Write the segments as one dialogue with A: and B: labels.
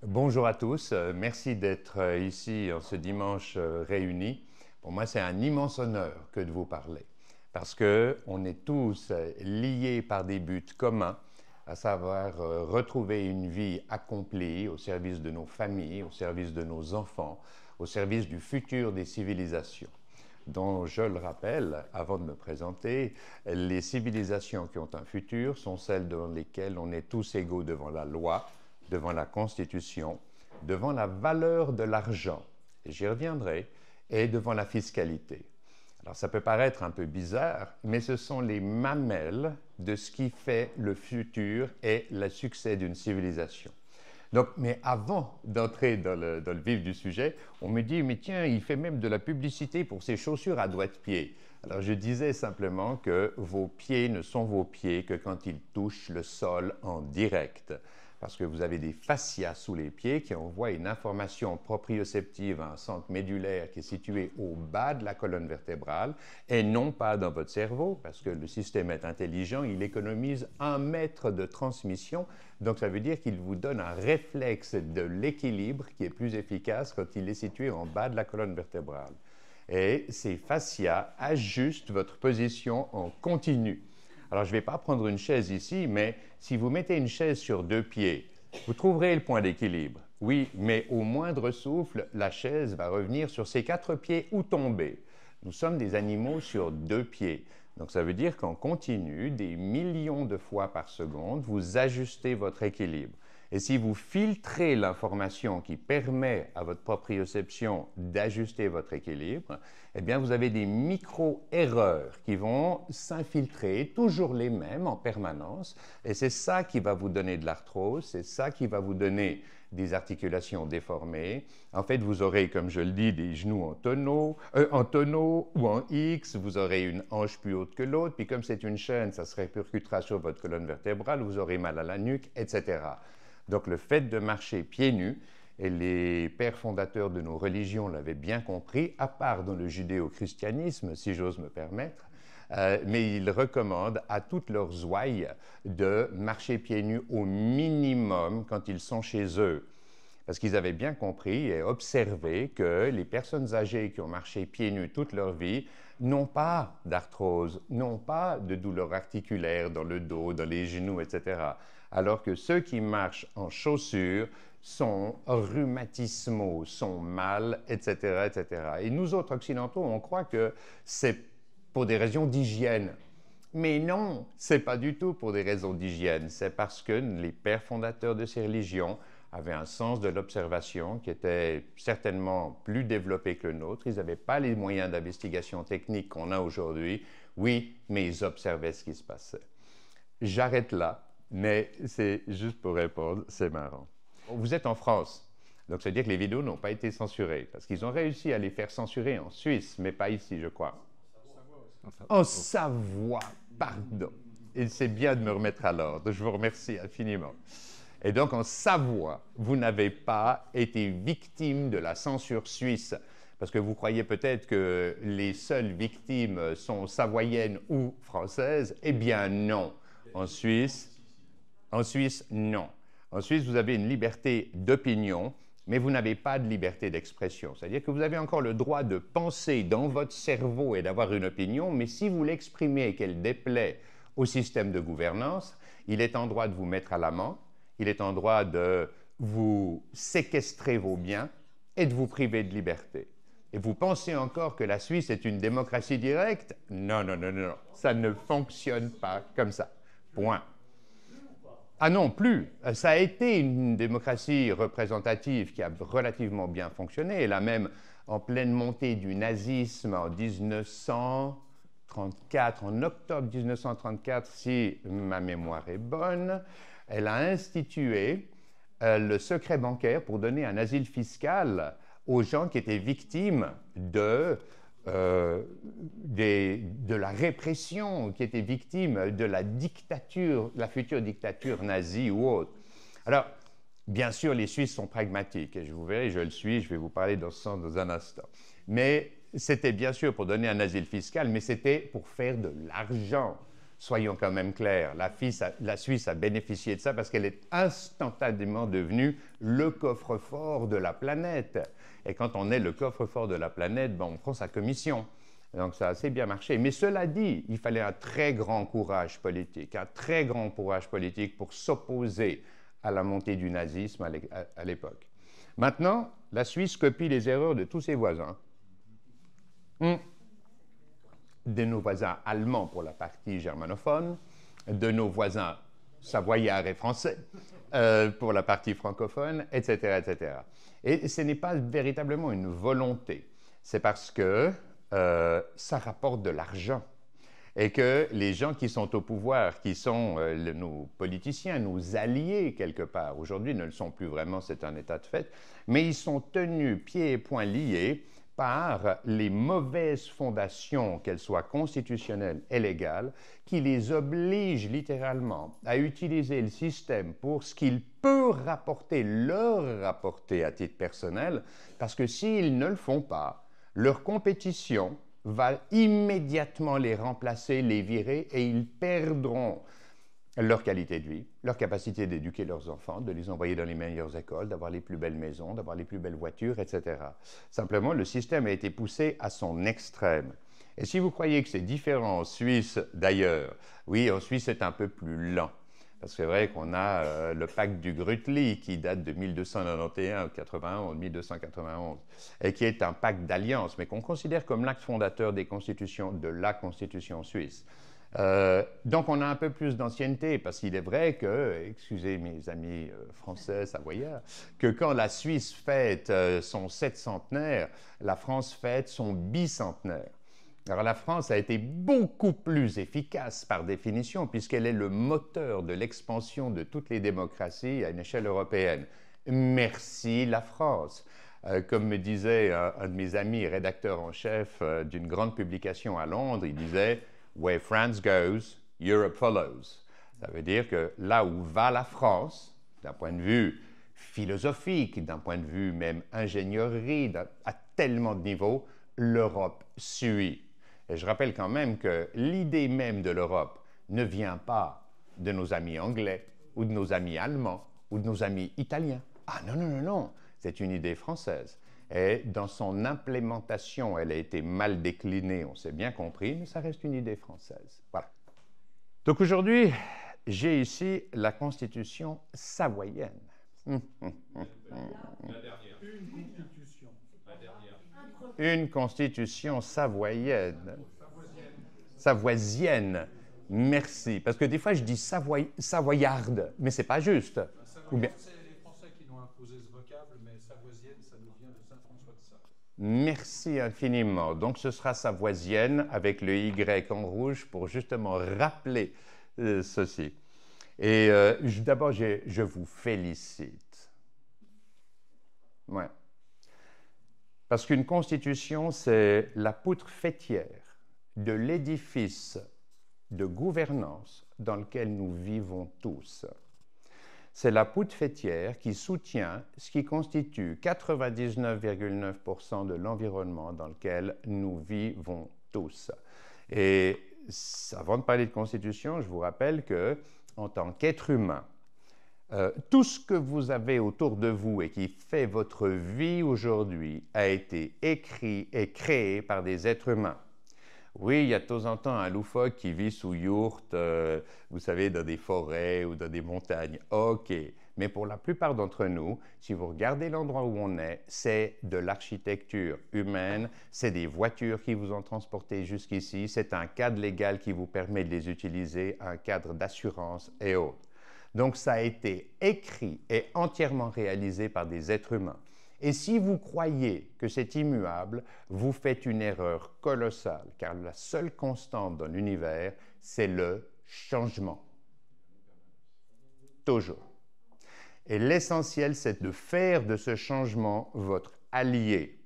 A: Bonjour à tous, merci d'être ici en ce dimanche réunis. Pour moi, c'est un immense honneur que de vous parler parce qu'on est tous liés par des buts communs, à savoir retrouver une vie accomplie au service de nos familles, au service de nos enfants, au service du futur des civilisations dont, je le rappelle, avant de me présenter, les civilisations qui ont un futur sont celles dans lesquelles on est tous égaux devant la loi, devant la Constitution, devant la valeur de l'argent, et j'y reviendrai, et devant la fiscalité. Alors ça peut paraître un peu bizarre, mais ce sont les mamelles de ce qui fait le futur et le succès d'une civilisation. Donc, mais avant d'entrer dans le vif du sujet, on me dit, mais tiens, il fait même de la publicité pour ses chaussures à doigts de pied. Alors, je disais simplement que vos pieds ne sont vos pieds que quand ils touchent le sol en direct. Parce que vous avez des fascias sous les pieds qui envoient une information proprioceptive à un centre médulaire qui est situé au bas de la colonne vertébrale et non pas dans votre cerveau, parce que le système est intelligent, il économise 1 mètre de transmission, donc ça veut dire qu'il vous donne un réflexe de l'équilibre qui est plus efficace quand il est situé en bas de la colonne vertébrale. Et ces fascias ajustent votre position en continu. Alors, je ne vais pas prendre une chaise ici, mais si vous mettez une chaise sur 2 pieds, vous trouverez le point d'équilibre. Oui, mais au moindre souffle, la chaise va revenir sur ses 4 pieds ou tomber. Nous sommes des animaux sur 2 pieds. Donc, ça veut dire qu'en continu, des millions de fois par seconde, vous ajustez votre équilibre. Et si vous filtrez l'information qui permet à votre proprioception d'ajuster votre équilibre, eh bien, vous avez des micro-erreurs qui vont s'infiltrer, toujours les mêmes en permanence. Et c'est ça qui va vous donner de l'arthrose, c'est ça qui va vous donner des articulations déformées. En fait, vous aurez, comme je le dis, des genoux en tonneau ou en X, vous aurez une hanche plus haute que l'autre, puis comme c'est une chaîne, ça se répercutera sur votre colonne vertébrale, vous aurez mal à la nuque, etc. Donc, le fait de marcher pieds nus, et les pères fondateurs de nos religions l'avaient bien compris, à part dans le judéo-christianisme, si j'ose me permettre, mais ils recommandent à toutes leurs ouailles de marcher pieds nus au minimum quand ils sont chez eux. Parce qu'ils avaient bien compris et observé que les personnes âgées qui ont marché pieds nus toute leur vie n'ont pas d'arthrose, n'ont pas de douleurs articulaires dans le dos, dans les genoux, etc. Alors que ceux qui marchent en chaussures sont rhumatismaux, sont mal, etc., etc. Et nous autres occidentaux, on croit que c'est pour des raisons d'hygiène. Mais non, ce n'est pas du tout pour des raisons d'hygiène. C'est parce que les pères fondateurs de ces religions avaient un sens de l'observation qui était certainement plus développé que le nôtre. Ils n'avaient pas les moyens d'investigation technique qu'on a aujourd'hui. Oui, mais ils observaient ce qui se passait. J'arrête là, mais c'est juste pour répondre, c'est marrant. Vous êtes en France, donc ça veut dire que les vidéos n'ont pas été censurées, parce qu'ils ont réussi à les faire censurer en Suisse, mais pas ici, je crois. En Savoie, pardon. Et c'est bien de me remettre à l'ordre, je vous remercie infiniment. Et donc en Savoie, vous n'avez pas été victime de la censure suisse, parce que vous croyez peut-être que les seules victimes sont savoyennes ou françaises. Eh bien non. En Suisse, non. En Suisse, vous avez une liberté d'opinion, mais vous n'avez pas de liberté d'expression. C'est-à-dire que vous avez encore le droit de penser dans votre cerveau et d'avoir une opinion, mais si vous l'exprimez et qu'elle déplaît au système de gouvernance, il est en droit de vous mettre à l'amende, il est en droit de vous séquestrer vos biens et de vous priver de liberté. Et vous pensez encore que la Suisse est une démocratie directe? Non, non, non, non, ça ne fonctionne pas comme ça. Point. Ah non, plus. Ça a été une démocratie représentative qui a relativement bien fonctionné. Elle a même, en pleine montée du nazisme en 1934, en octobre 1934, si ma mémoire est bonne, elle a institué le secret bancaire pour donner un asile fiscal aux gens qui étaient victimes de la répression, qui étaient victimes de la dictature, la future dictature nazie ou autre. Alors, bien sûr, les Suisses sont pragmatiques, et je vous verrai, je le suis, je vais vous parler dans ce sens dans un instant. Mais c'était bien sûr pour donner un asile fiscal, mais c'était pour faire de l'argent. soyons quand même clairs, la Suisse a bénéficié de ça parce qu'elle est instantanément devenue le coffre-fort de la planète. Et quand on est le coffre-fort de la planète, ben, on prend sa commission. Donc ça a assez bien marché. Mais cela dit, il fallait un très grand courage politique, pour s'opposer à la montée du nazisme à l'époque. Maintenant, la Suisse copie les erreurs de tous ses voisins. De nos voisins allemands pour la partie germanophone, de nos voisins savoyards et français pour la partie francophone, etc., etc. Et ce n'est pas véritablement une volonté. C'est parce que ça rapporte de l'argent et que les gens qui sont au pouvoir, qui sont nos politiciens, nos alliés quelque part, aujourd'hui ne le sont plus vraiment, c'est un état de fait, mais ils sont tenus pieds et poings liés par les mauvaises fondations, qu'elles soient constitutionnelles et légales, qui les obligent littéralement à utiliser le système pour ce qu'il peut leur rapporter à titre personnel, parce que s'ils ne le font pas, leur compétition va immédiatement les remplacer, les virer, et ils perdront leur qualité de vie, leur capacité d'éduquer leurs enfants, de les envoyer dans les meilleures écoles, d'avoir les plus belles maisons, d'avoir les plus belles voitures, etc. Simplement, le système a été poussé à son extrême. Et si vous croyez que c'est différent en Suisse d'ailleurs, oui, en Suisse c'est un peu plus lent. Parce que c'est vrai qu'on a le pacte du Grütli qui date de 1291 ou 1291 et qui est un pacte d'alliance, mais qu'on considère comme l'acte fondateur des constitutions, de la Constitution suisse. Donc on a un peu plus d'ancienneté, parce qu'il est vrai que, excusez mes amis français, savoyards, que quand la Suisse fête son 700e, la France fête son bicentenaire. Alors la France a été beaucoup plus efficace par définition, puisqu'elle est le moteur de l'expansion de toutes les démocraties à une échelle européenne. Merci la France. Comme me disait un de mes amis, rédacteur en chef d'une grande publication à Londres, il disait « Where France goes, Europe follows ». Ça veut dire que là où va la France, d'un point de vue philosophique, d'un point de vue même ingénierie, à tellement de niveaux, l'Europe suit. Et je rappelle quand même que l'idée même de l'Europe ne vient pas de nos amis anglais, ou de nos amis allemands, ou de nos amis italiens. Ah non, non, non, non, c'est une idée française. Et dans son implémentation, elle a été mal déclinée, on s'est bien compris, mais ça reste une idée française. Voilà. Donc aujourd'hui, j'ai ici la Constitution savoyenne.
B: La dernière. Une constitution. La dernière.
A: Une constitution savoyenne. Savoisienne. Merci. Parce que des fois, je dis savoyarde, mais c'est pas juste.
B: Ou bien... C'est les Français qui nous ont imposé ce vocable, mais savoisienne, ça nous vient de Saint-François de Sales.
A: Merci infiniment. Donc, ce sera savoisienne avec le Y en rouge pour justement rappeler ceci. Et d'abord, je vous félicite. Ouais. Parce qu'une constitution, c'est la poutre faîtière de l'édifice de gouvernance dans lequel nous vivons tous. C'est la poutre faîtière qui soutient ce qui constitue 99,9% de l'environnement dans lequel nous vivons tous. Et avant de parler de constitution, je vous rappelle que, en tant qu'être humain, tout ce que vous avez autour de vous et qui fait votre vie aujourd'hui a été écrit et créé par des êtres humains. Oui, il y a de temps en temps un loufoque qui vit sous yourte, vous savez, dans des forêts ou dans des montagnes. OK, mais pour la plupart d'entre nous, si vous regardez l'endroit où on est, c'est de l'architecture humaine, c'est des voitures qui vous ont transporté jusqu'ici, c'est un cadre légal qui vous permet de les utiliser, un cadre d'assurance et autres. Donc, ça a été écrit et entièrement réalisé par des êtres humains. Et si vous croyez que c'est immuable, vous faites une erreur colossale, car la seule constante dans l'univers, c'est le changement. Toujours. Et l'essentiel, c'est de faire de ce changement votre allié,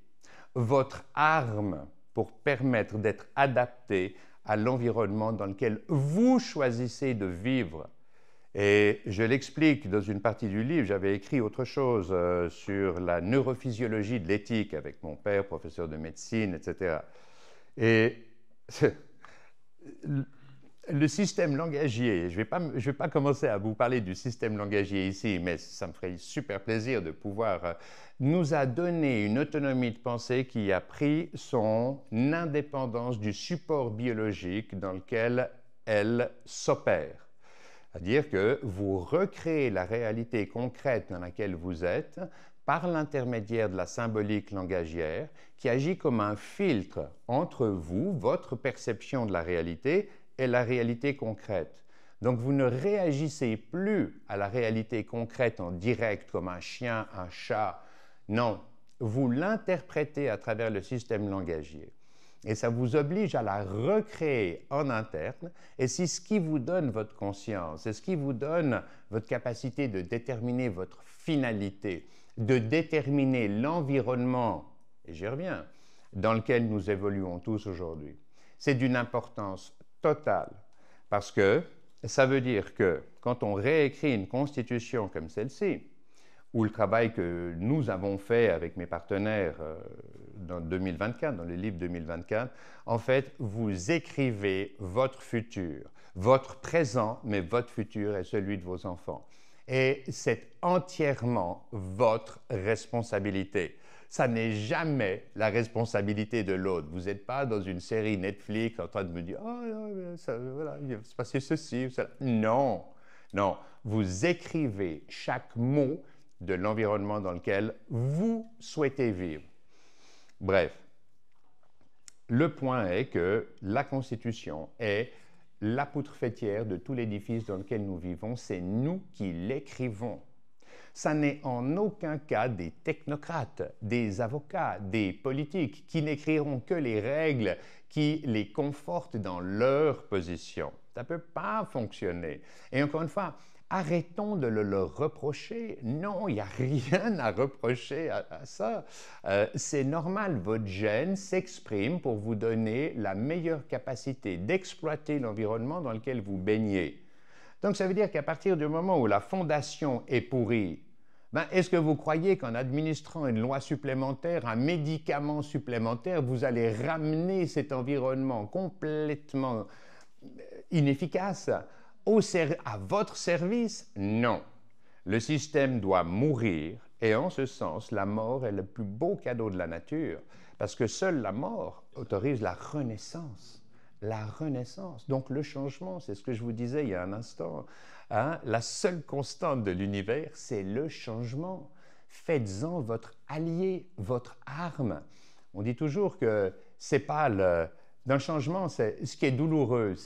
A: votre arme pour permettre d'être adapté à l'environnement dans lequel vous choisissez de vivre. Et je l'explique dans une partie du livre, j'avais écrit autre chose sur la neurophysiologie de l'éthique avec mon père, professeur de médecine, etc. Et le système langagier, je vais pas commencer à vous parler du système langagier ici, mais ça me ferait super plaisir de pouvoir, nous a donné une autonomie de pensée qui a pris son indépendance du support biologique dans lequel elle s'opère. C'est-à-dire que vous recréez la réalité concrète dans laquelle vous êtes par l'intermédiaire de la symbolique langagière qui agit comme un filtre entre vous, votre perception de la réalité, et la réalité concrète. Donc vous ne réagissez plus à la réalité concrète en direct comme un chien, un chat. Non, vous l'interprétez à travers le système langagier. Et ça vous oblige à la recréer en interne. Et c'est ce qui vous donne votre conscience, c'est ce qui vous donne votre capacité de déterminer votre finalité, de déterminer l'environnement, et j'y reviens, dans lequel nous évoluons tous aujourd'hui. C'est d'une importance totale, parce que ça veut dire que quand on réécrit une constitution comme celle-ci, ou le travail que nous avons fait avec mes partenaires dans 2024, dans le livre 2024, en fait, vous écrivez votre futur, votre présent, mais votre futur est celui de vos enfants. Et c'est entièrement votre responsabilité. Ça n'est jamais la responsabilité de l'autre. Vous n'êtes pas dans une série Netflix en train de me dire « Oh, voilà, il va se passer ceci ou cela ». Non, non. Vous écrivez chaque mot de l'environnement dans lequel vous souhaitez vivre. Bref, le point est que la Constitution est la poutre faîtière de tout l'édifice dans lequel nous vivons. C'est nous qui l'écrivons. Ça n'est en aucun cas des technocrates, des avocats, des politiques qui n'écriront que les règles qui les confortent dans leur position. Ça ne peut pas fonctionner. Et encore une fois, arrêtons de le leur reprocher. Non, il n'y a rien à reprocher à ça. C'est normal, votre gène s'exprime pour vous donner la meilleure capacité d'exploiter l'environnement dans lequel vous baignez. Donc ça veut dire qu'à partir du moment où la fondation est pourrie, est-ce que vous croyez qu'en administrant une loi supplémentaire, un médicament supplémentaire, vous allez ramener cet environnement complètement inefficace à votre service? Non. Le système doit mourir et en ce sens, la mort est le plus beau cadeau de la nature parce que seule la mort autorise la renaissance. La renaissance, donc le changement, c'est ce que je vous disais il y a un instant. Hein? La seule constante de l'univers, c'est le changement. Faites-en votre allié, votre arme. On dit toujours que c'est pas dans le changement, ce qui est douloureux,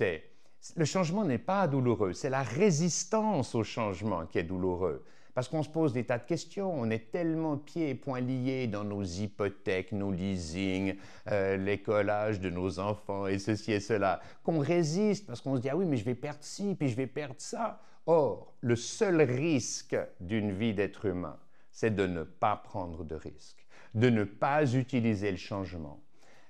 A: le changement n'est pas douloureux, c'est la résistance au changement qui est douloureux. Parce qu'on se pose des tas de questions, on est tellement pieds et poings liés dans nos hypothèques, nos leasings, l'écolage de nos enfants et ceci et cela, qu'on résiste parce qu'on se dit « Ah oui, mais je vais perdre ci, puis je vais perdre ça ». Or, le seul risque d'une vie d'être humain, c'est de ne pas prendre de risque, de ne pas utiliser le changement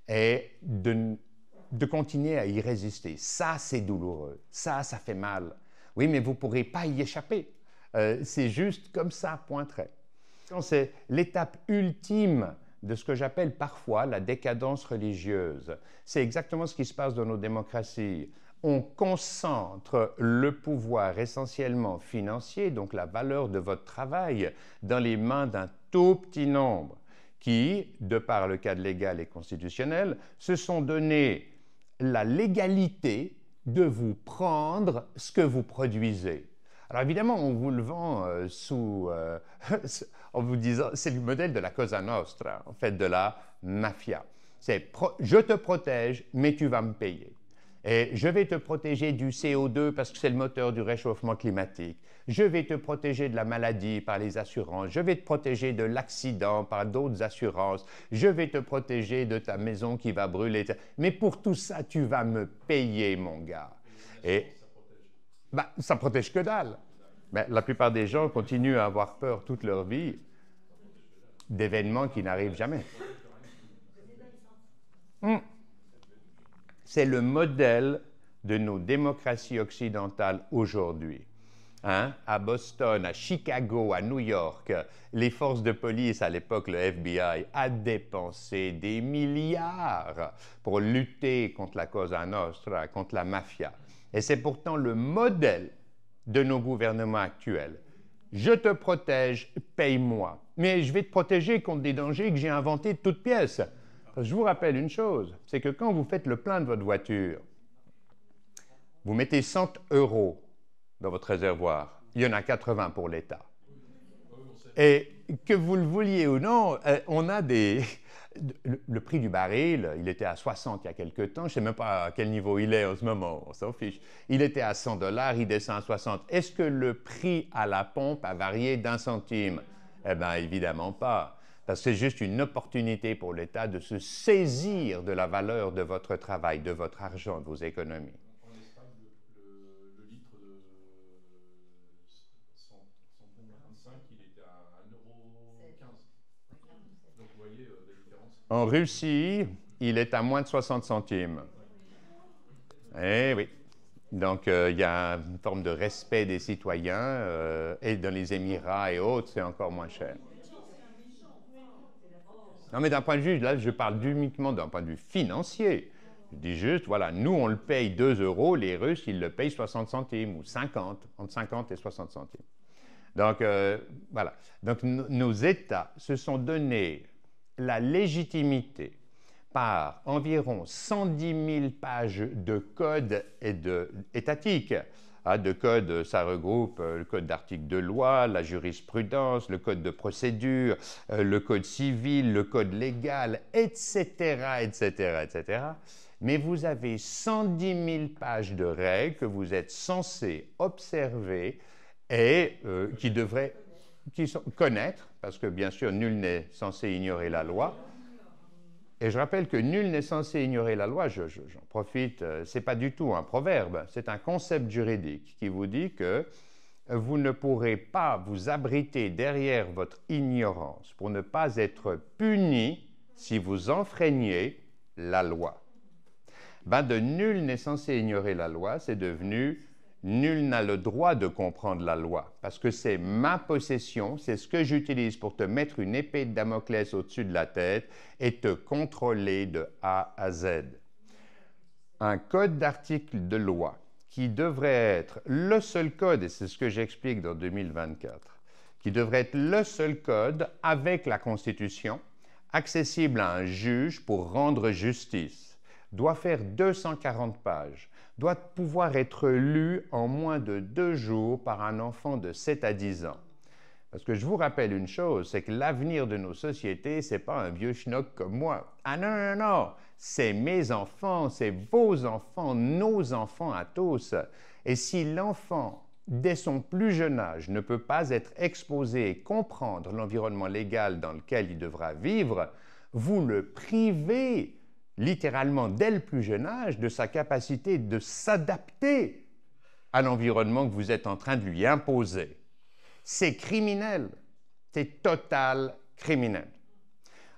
A: et de continuer à y résister. Ça, c'est douloureux. Ça fait mal. Oui, mais vous ne pourrez pas y échapper. C'est juste comme ça, point trait. C'est l'étape ultime de ce que j'appelle parfois la décadence religieuse. C'est exactement ce qui se passe dans nos démocraties. On concentre le pouvoir essentiellement financier, donc la valeur de votre travail, dans les mains d'un tout petit nombre qui, de par le cadre légal et constitutionnel, se sont donné la légalité de vous prendre ce que vous produisez. Alors évidemment, on vous le vend en vous disant, c'est le modèle de la Cosa Nostra, en fait, de la mafia. C'est je te protège, mais tu vas me payer. Et je vais te protéger du CO2 parce que c'est le moteur du réchauffement climatique. Je vais te protéger de la maladie par les assurances. Je vais te protéger de l'accident par d'autres assurances. Je vais te protéger de ta maison qui va brûler. Mais pour tout ça, tu vas me payer, mon gars. Et ça protège que dalle. Mais la plupart des gens continuent à avoir peur toute leur vie d'événements qui n'arrivent jamais. C'est le modèle de nos démocraties occidentales aujourd'hui. Hein? À Boston, à Chicago, à New York, les forces de police, à l'époque le FBI, a dépensé des milliards pour lutter contre la Cosa Nostra, contre la mafia. Et c'est pourtant le modèle de nos gouvernements actuels. Je te protège, paye-moi. Mais je vais te protéger contre des dangers que j'ai inventés de toutes pièces. Je vous rappelle une chose, c'est que quand vous faites le plein de votre voiture, vous mettez 100 € dans votre réservoir. Il y en a 80 pour l'État. Et que vous le vouliez ou non, on a des... Le prix du baril, il était à 60 il y a quelque temps. Je ne sais même pas à quel niveau il est en ce moment, on s'en fiche. Il était à 100 $, il descend à 60. Est-ce que le prix à la pompe a varié d'1 centime? Eh bien, évidemment pas. Parce que c'est juste une opportunité pour l'État de se saisir de la valeur de votre travail, de votre argent, de vos économies.
B: En Espagne, le litre de 125, il était à 1,15 €. Donc vous voyez la différence.
A: En Russie, il est à moins de 60 centimes. Eh oui. Donc, il y a une forme de respect des citoyens et dans les Émirats et autres, c'est encore moins cher. Non, mais d'un point de vue, là, je parle uniquement d'un point de vue financier. Je dis juste, voilà, nous, on le paye 2 €, les Russes, ils le payent 60 centimes ou 50, entre 50 et 60 centimes. Donc, voilà. Donc, nos États se sont donné la légitimité par environ 110 000 pages de code étatique. De code, ça regroupe le code d'articles de loi, la jurisprudence, le code de procédure, le code civil, le code légal, etc., etc., etc. Mais vous avez 110 000 pages de règles que vous êtes censé observer et qui sont connaître, parce que bien sûr, nul n'est censé ignorer la loi. Et je rappelle que nul n'est censé ignorer la loi, j'en profite, ce n'est pas du tout un proverbe, c'est un concept juridique qui vous dit que vous ne pourrez pas vous abriter derrière votre ignorance pour ne pas être puni si vous enfreignez la loi. De nul n'est censé ignorer la loi, c'est devenu nul n'a le droit de comprendre la loi, parce que c'est ma possession, c'est ce que j'utilise pour te mettre une épée de Damoclès au-dessus de la tête et te contrôler de A à Z. Un code d'articles de loi qui devrait être le seul code, et c'est ce que j'explique dans 2024, qui devrait être le seul code avec la Constitution, accessible à un juge pour rendre justice, doit faire 240 pages, doit pouvoir être lu en moins de 2 jours par un enfant de 7 à 10 ans. Parce que je vous rappelle une chose, c'est que l'avenir de nos sociétés, ce n'est pas un vieux schnock comme moi. Ah non, non, non, c'est mes enfants, c'est vos enfants, nos enfants à tous. Et si l'enfant, dès son plus jeune âge, ne peut pas être exposé et comprendre l'environnement légal dans lequel il devra vivre, vous le privez littéralement dès le plus jeune âge de sa capacité de s'adapter à l'environnement que vous êtes en train de lui imposer. C'est criminel, c'est total criminel.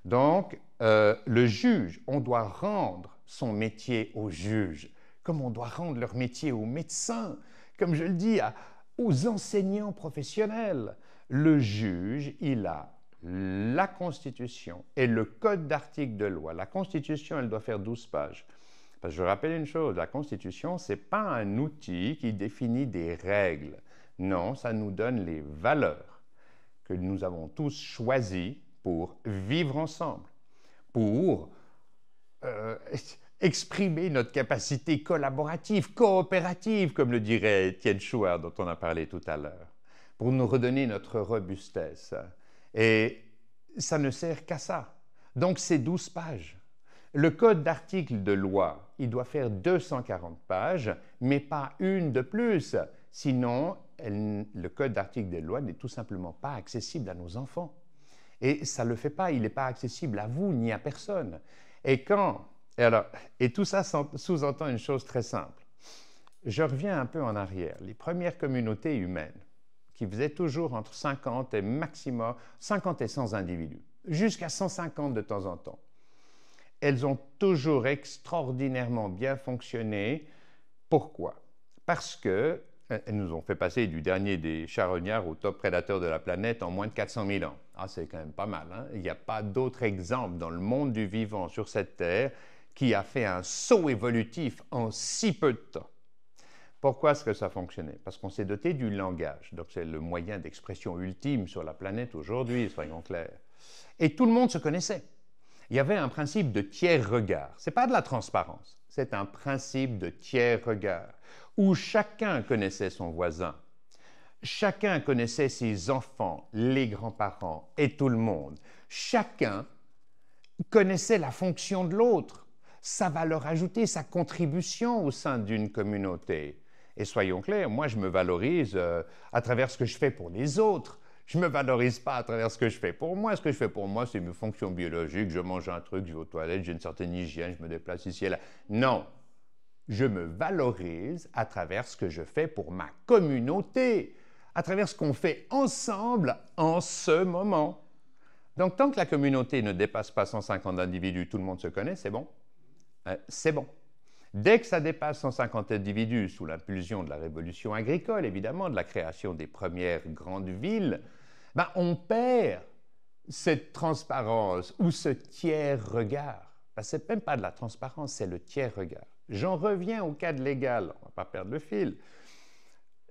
A: Donc, le juge, on doit rendre son métier au juge, comme on doit rendre leur métier aux médecins, comme je le dis, aux enseignants professionnels. Le juge, il a la Constitution et le code d'articles de loi. La Constitution, elle doit faire 12 pages. Parce que je rappelle une chose, la Constitution, ce n'est pas un outil qui définit des règles. Non, ça nous donne les valeurs que nous avons tous choisies pour vivre ensemble, pour exprimer notre capacité collaborative, coopérative, comme le dirait Étienne Chouard, dont on a parlé tout à l'heure, pour nous redonner notre robustesse. Et ça ne sert qu'à ça. Donc, c'est 12 pages. Le code d'articles de loi, il doit faire 240 pages, mais pas une de plus. Sinon, le code d'articles de loi n'est tout simplement pas accessible à nos enfants. Et ça ne le fait pas, il n'est pas accessible à vous ni à personne. Et tout ça sous-entend une chose très simple. Je reviens un peu en arrière. Les premières communautés humaines, qui faisaient toujours entre 50 et 100 individus, jusqu'à 150 de temps en temps. Elles ont toujours extraordinairement bien fonctionné. Pourquoi? Parce qu'elles nous ont fait passer du dernier des charognards au top prédateur de la planète en moins de 400 000 ans. Ah, c'est quand même pas mal, hein? Il n'y a pas d'autre exemple dans le monde du vivant sur cette Terre qui a fait un saut évolutif en si peu de temps. Pourquoi est-ce que ça fonctionnait? Parce qu'on s'est doté du langage. Donc, c'est le moyen d'expression ultime sur la planète aujourd'hui, soyons clairs. Et tout le monde se connaissait. Il y avait un principe de tiers regard. Ce n'est pas de la transparence, c'est un principe de tiers regard, où chacun connaissait son voisin. Chacun connaissait ses enfants, les grands-parents et tout le monde. Chacun connaissait la fonction de l'autre, sa valeur ajoutée, sa contribution au sein d'une communauté. Et soyons clairs, moi je me valorise à travers ce que je fais pour les autres. Je ne me valorise pas à travers ce que je fais pour moi. Ce que je fais pour moi, c'est mes fonctions biologiques. Je mange un truc, je vais aux toilettes, j'ai une certaine hygiène, je me déplace ici et là. Non, je me valorise à travers ce que je fais pour ma communauté, à travers ce qu'on fait ensemble en ce moment. Donc, tant que la communauté ne dépasse pas 150 individus, tout le monde se connaît, c'est bon. C'est bon. Dès que ça dépasse 150 individus, sous l'impulsion de la révolution agricole, évidemment, de la création des premières grandes villes, ben, on perd cette transparence ou ce tiers regard. Ben, ce n'est même pas de la transparence, c'est le tiers regard. J'en reviens au cadre légal, on ne va pas perdre le fil.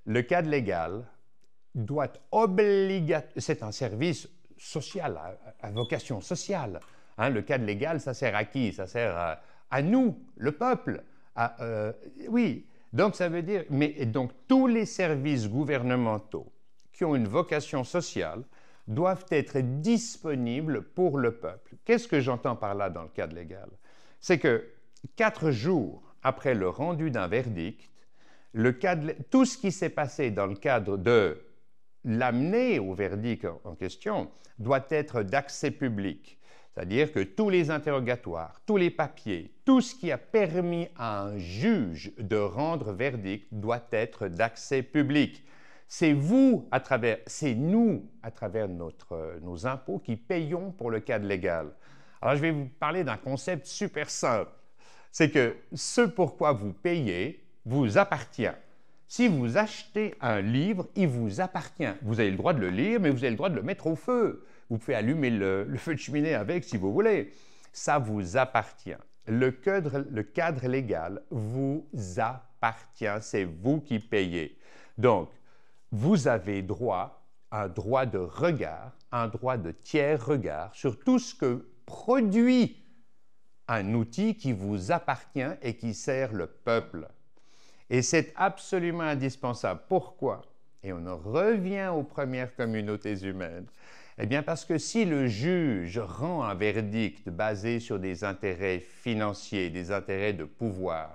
A: Le cadre légal doit obligatoirement, c'est un service social, à vocation sociale. Hein, le cadre légal, ça sert à qui? Ça sert à nous, le peuple. Oui, donc ça veut dire, mais donc tous les services gouvernementaux qui ont une vocation sociale doivent être disponibles pour le peuple. Qu'est-ce que j'entends par là dans le cadre légal? C'est que 4 jours après le rendu d'un verdict, tout ce qui s'est passé dans le cadre de l'amener au verdict en question doit être d'accès public. C'est-à-dire que tous les interrogatoires, tous les papiers, tout ce qui a permis à un juge de rendre verdict doit être d'accès public. C'est vous, c'est nous, à travers nos impôts, qui payons pour le cadre légal. Alors, je vais vous parler d'un concept super simple. C'est que ce pourquoi vous payez vous appartient. Si vous achetez un livre, il vous appartient. Vous avez le droit de le lire, mais vous avez le droit de le mettre au feu. Vous pouvez allumer le feu de cheminée avec si vous voulez. Ça vous appartient. Le cadre légal vous appartient. C'est vous qui payez. Donc, vous avez droit à un droit de regard, un droit de tiers regard sur tout ce que produit un outil qui vous appartient et qui sert le peuple. Et c'est absolument indispensable. Pourquoi? Et on en revient aux premières communautés humaines. Eh bien, parce que si le juge rend un verdict basé sur des intérêts financiers, des intérêts de pouvoir,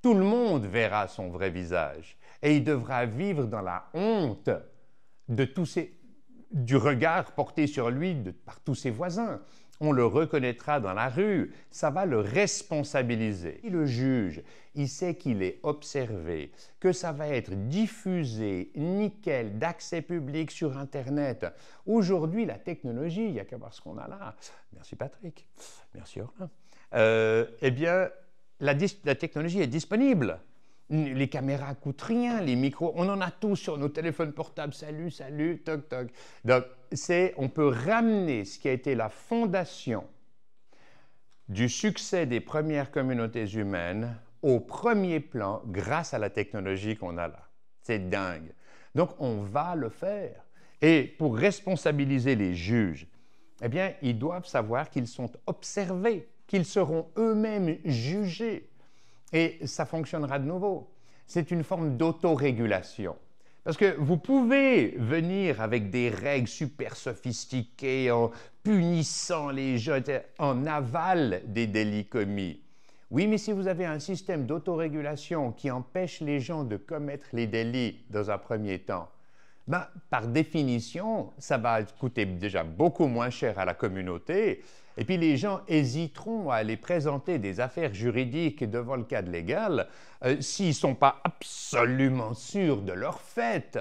A: tout le monde verra son vrai visage et il devra vivre dans la honte du regard porté sur lui par tous ses voisins. On le reconnaîtra dans la rue, ça va le responsabiliser. Et le juge, il sait qu'il est observé, que ça va être diffusé, nickel, d'accès public sur Internet. Aujourd'hui, la technologie, il n'y a qu'à voir ce qu'on a là. Merci Patrick, merci Orlin. Eh bien, la technologie est disponible. Les caméras ne coûtent rien, les micros, on en a tous sur nos téléphones portables. Salut, salut, toc, toc. Donc, on peut ramener ce qui a été la fondation du succès des premières communautés humaines au premier plan grâce à la technologie qu'on a là. C'est dingue. Donc, on va le faire. Et pour responsabiliser les juges, eh bien, ils doivent savoir qu'ils sont observés, qu'ils seront eux-mêmes jugés. Et ça fonctionnera de nouveau. C'est une forme d'autorégulation. Parce que vous pouvez venir avec des règles super sophistiquées en punissant les gens en aval des délits commis. Oui, mais si vous avez un système d'autorégulation qui empêche les gens de commettre les délits dans un premier temps, ben, par définition, ça va coûter déjà beaucoup moins cher à la communauté. Et puis les gens hésiteront à aller présenter des affaires juridiques devant le cadre légal s'ils ne sont pas absolument sûrs de leur fait.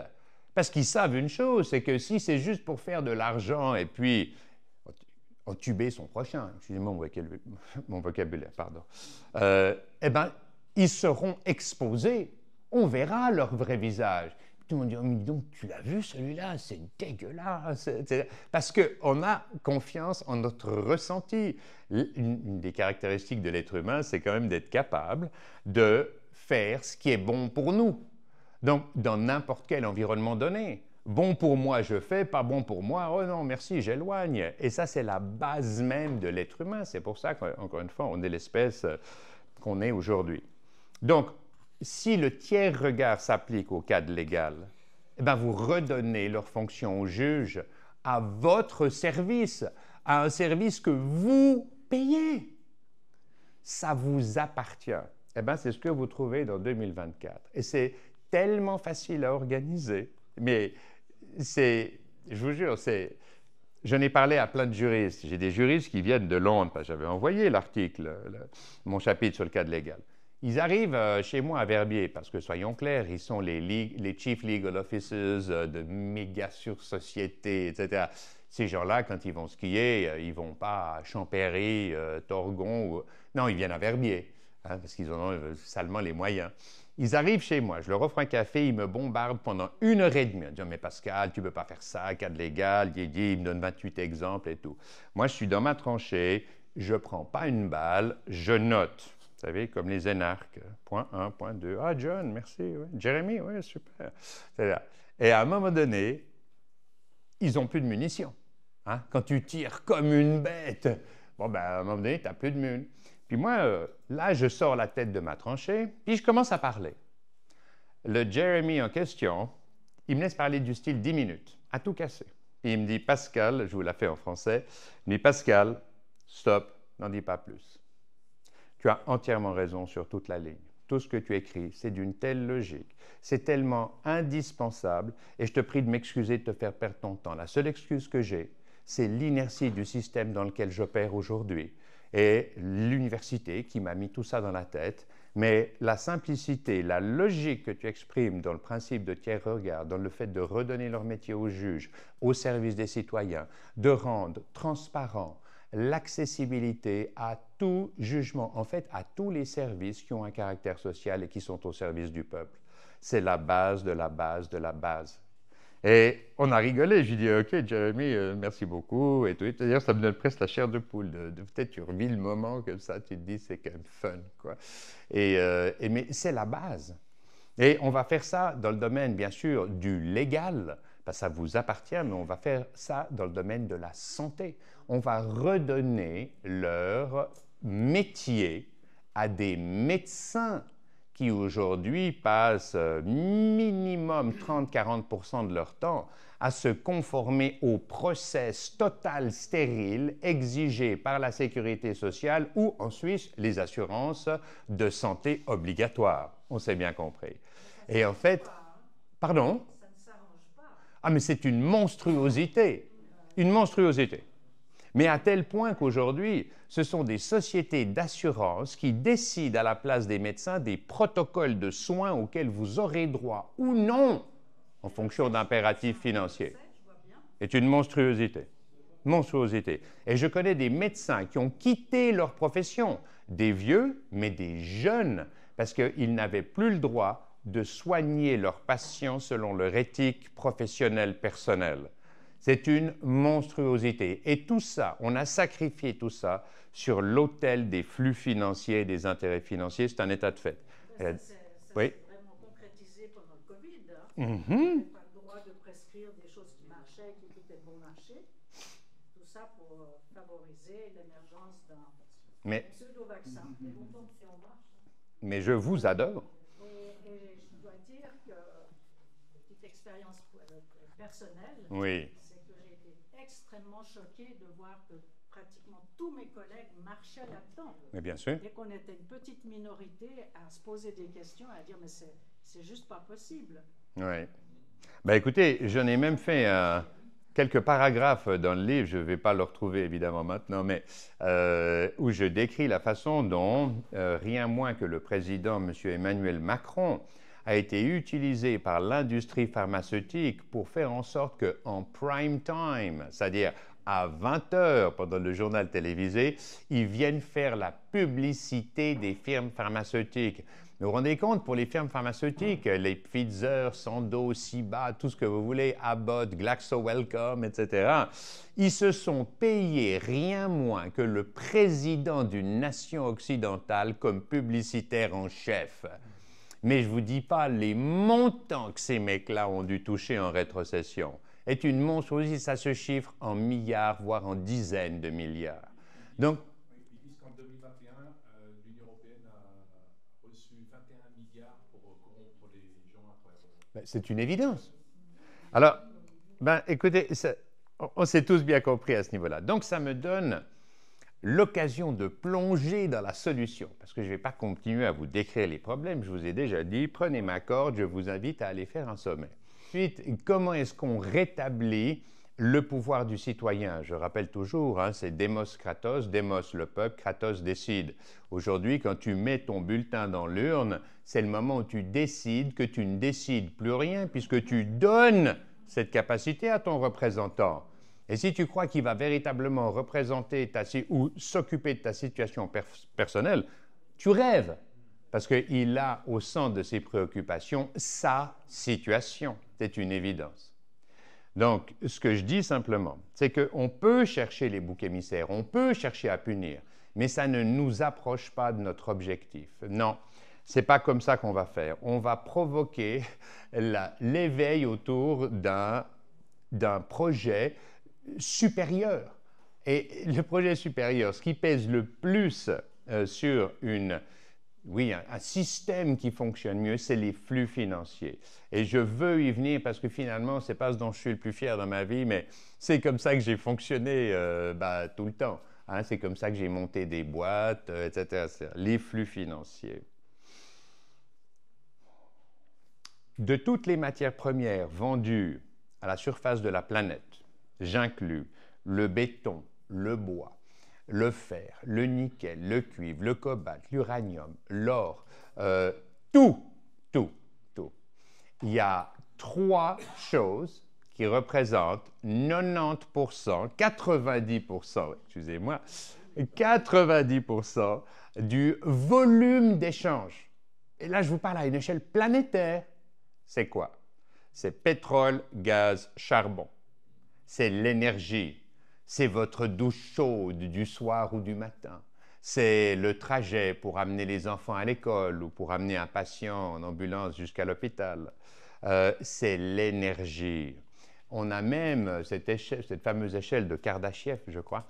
A: Parce qu'ils savent une chose, c'est que si c'est juste pour faire de l'argent et puis entuber son prochain, excusez-moi mon vocabulaire, pardon, eh bien, ils seront exposés. On verra leur vrai visage. Tout le monde dit, oh, mais donc, tu l'as vu celui-là, c'est dégueulasse. Parce qu'on a confiance en notre ressenti. Une des caractéristiques de l'être humain, c'est quand même d'être capable de faire ce qui est bon pour nous. Donc, dans n'importe quel environnement donné. Bon pour moi, je fais, pas bon pour moi, oh non, merci, j'éloigne. Et ça, c'est la base même de l'être humain. C'est pour ça qu'encore une fois, on est l'espèce qu'on est aujourd'hui. Donc, si le tiers regard s'applique au cadre légal, eh bien, vous redonnez leur fonction au juge à votre service, à un service que vous payez. Ça vous appartient. Eh bien, c'est ce que vous trouvez dans 2024. Et c'est tellement facile à organiser. Mais c'est, je vous jure, j'en ai parlé à plein de juristes. J'ai des juristes qui viennent de Londres, parce que j'avais envoyé l'article, mon chapitre sur le cadre légal. Ils arrivent chez moi à Verbier, parce que soyons clairs, ils sont les chief legal officers de méga sociétés, etc. Ces gens-là, quand ils vont skier, ils ne vont pas à Champéry, Torgon, non, ils viennent à Verbier, hein, parce qu'ils en ont salement les moyens. Ils arrivent chez moi, je leur offre un café, ils me bombardent pendant 1h30. Ils disent « Mais Pascal, tu ne peux pas faire ça, cadre légal, ils me donnent 28 exemples et tout. » Moi, je suis dans ma tranchée, je ne prends pas une balle, je note. Vous savez, comme les énarques, point 1, point 2. Ah, John, merci. Ouais. Jérémy, oui, super. Et à un moment donné, ils n'ont plus de munitions. Hein? Quand tu tires comme une bête, bon, ben, à un moment donné, tu n'as plus de munitions. Puis moi, là, je sors la tête de ma tranchée, puis je commence à parler. Le Jeremy en question, il me laisse parler du style 10 minutes, à tout casser. Puis il me dit, Pascal, je vous la fais en français, il me dit, Pascal, stop, n'en dis pas plus. Tu as entièrement raison sur toute la ligne. Tout ce que tu écris, c'est d'une telle logique, c'est tellement indispensable, et je te prie de m'excuser de te faire perdre ton temps. La seule excuse que j'ai, c'est l'inertie du système dans lequel j'opère aujourd'hui, et l'université qui m'a mis tout ça dans la tête, mais la simplicité, la logique que tu exprimes dans le principe de tiers regard, dans le fait de redonner leur métier aux juges, au service des citoyens, de rendre transparent l'accessibilité à tout jugement, en fait à tous les services qui ont un caractère social et qui sont au service du peuple. C'est la base de la base de la base. Et on a rigolé, je lui dis « Ok, Jérémy, merci beaucoup. » Et tout. D'ailleurs, ça me donne presque la chair de poule. Peut-être tu revis le moment comme ça, tu te dis « C'est quand même fun. » quoi. Mais c'est la base. Et on va faire ça dans le domaine, bien sûr, du légal, parce que ça vous appartient, mais on va faire ça dans le domaine de la santé. On va redonner leur métier à des médecins qui aujourd'hui passent minimum 30-40% de leur temps à se conformer au process total stérile exigé par la sécurité sociale ou en Suisse les assurances de santé obligatoires. On s'est bien compris. Et en fait, pardon? Ça ne s'arrange pas. Ah mais c'est une monstruosité, une monstruosité. Mais à tel point qu'aujourd'hui, ce sont des sociétés d'assurance qui décident à la place des médecins des protocoles de soins auxquels vous aurez droit ou non en fonction d'impératifs financiers. C'est une monstruosité. Monstruosité. Et je connais des médecins qui ont quitté leur profession, des vieux, mais des jeunes, parce qu'ils n'avaient plus le droit de soigner leurs patients selon leur éthique professionnelle personnelle. C'est une monstruosité. Et tout ça, on a sacrifié tout ça sur l'autel des flux financiers et des intérêts financiers. C'est un état de fait.
C: Ça s'est vraiment concrétisé pendant le Covid. Hein? On n'avait pas le droit de prescrire des choses qui marchaient, qui étaient bon marché. Tout ça pour favoriser l'émergence d'un pseudo-vaccin.
A: Mais je vous adore.
C: Et je dois dire que, petite expérience personnelle,
A: oui.
C: C'est que j'ai été extrêmement choquée de voir que pratiquement tous mes collègues marchaient là-dedans.
A: Mais bien sûr.
C: Et qu'on était une petite minorité à se poser des questions, à dire mais c'est juste pas possible.
A: Oui. Ben écoutez, j'en ai même fait quelques paragraphes dans le livre, je ne vais pas le retrouver évidemment maintenant, mais où je décris la façon dont rien moins que le président, M. Emmanuel Macron, a été utilisé par l'industrie pharmaceutique pour faire en sorte qu'en prime time, c'est-à-dire à 20h pendant le journal télévisé, ils viennent faire la publicité des firmes pharmaceutiques. Vous vous rendez compte, pour les firmes pharmaceutiques, les Pfizer, Sandoz, Ciba, tout ce que vous voulez, Abbott, Glaxo Wellcome, etc., ils se sont payés rien moins que le président d'une nation occidentale comme publicitaire en chef. Mais je ne vous dis pas les montants que ces mecs-là ont dû toucher en rétrocession. Est une monstruosité, ça se chiffre en milliards, voire en dizaines de milliards. Donc,
B: ils disent qu'en 2021, l'Union européenne a reçu 21 milliards pour corrompre les gens à travers le monde.
A: c'est une évidence. Alors, écoutez, on s'est tous bien compris à ce niveau-là. Donc, ça me donne l'occasion de plonger dans la solution, parce que je ne vais pas continuer à vous décrire les problèmes. Je vous ai déjà dit, prenez ma corde, je vous invite à aller faire un sommet. Ensuite, comment est-ce qu'on rétablit le pouvoir du citoyen? Je rappelle toujours, c'est Demos Kratos, Demos le peuple, Kratos décide. Aujourd'hui, quand tu mets ton bulletin dans l'urne, c'est le moment où tu décides que tu ne décides plus rien, puisque tu donnes cette capacité à ton représentant. Et si tu crois qu'il va véritablement représenter ou s'occuper de ta situation personnelle, tu rêves, parce qu'il a au centre de ses préoccupations sa situation. C'est une évidence. Donc, ce que je dis simplement, c'est qu'on peut chercher les boucs émissaires, on peut chercher à punir, mais ça ne nous approche pas de notre objectif. Non, ce n'est pas comme ça qu'on va faire. On va provoquer l'éveil autour d'un projet supérieur. Et le projet supérieur, ce qui pèse le plus sur un système qui fonctionne mieux, c'est les flux financiers. Et je veux y venir parce que finalement, ce n'est pas ce dont je suis le plus fier dans ma vie, mais c'est comme ça que j'ai fonctionné tout le temps. C'est comme ça que j'ai monté des boîtes, etc. Les flux financiers. De toutes les matières premières vendues à la surface de la planète, j'inclus le béton, le bois, le fer, le nickel, le cuivre, le cobalt, l'uranium, l'or, tout. Il y a 3 choses qui représentent 90%, 90%, excusez-moi, 90% du volume d'échange. Et là, je vous parle à une échelle planétaire. C'est quoi? C'est pétrole, gaz, charbon. C'est l'énergie. C'est votre douche chaude du soir ou du matin. C'est le trajet pour amener les enfants à l'école ou pour amener un patient en ambulance jusqu'à l'hôpital. C'est l'énergie. On a même cette fameuse échelle de Kardashev, je crois,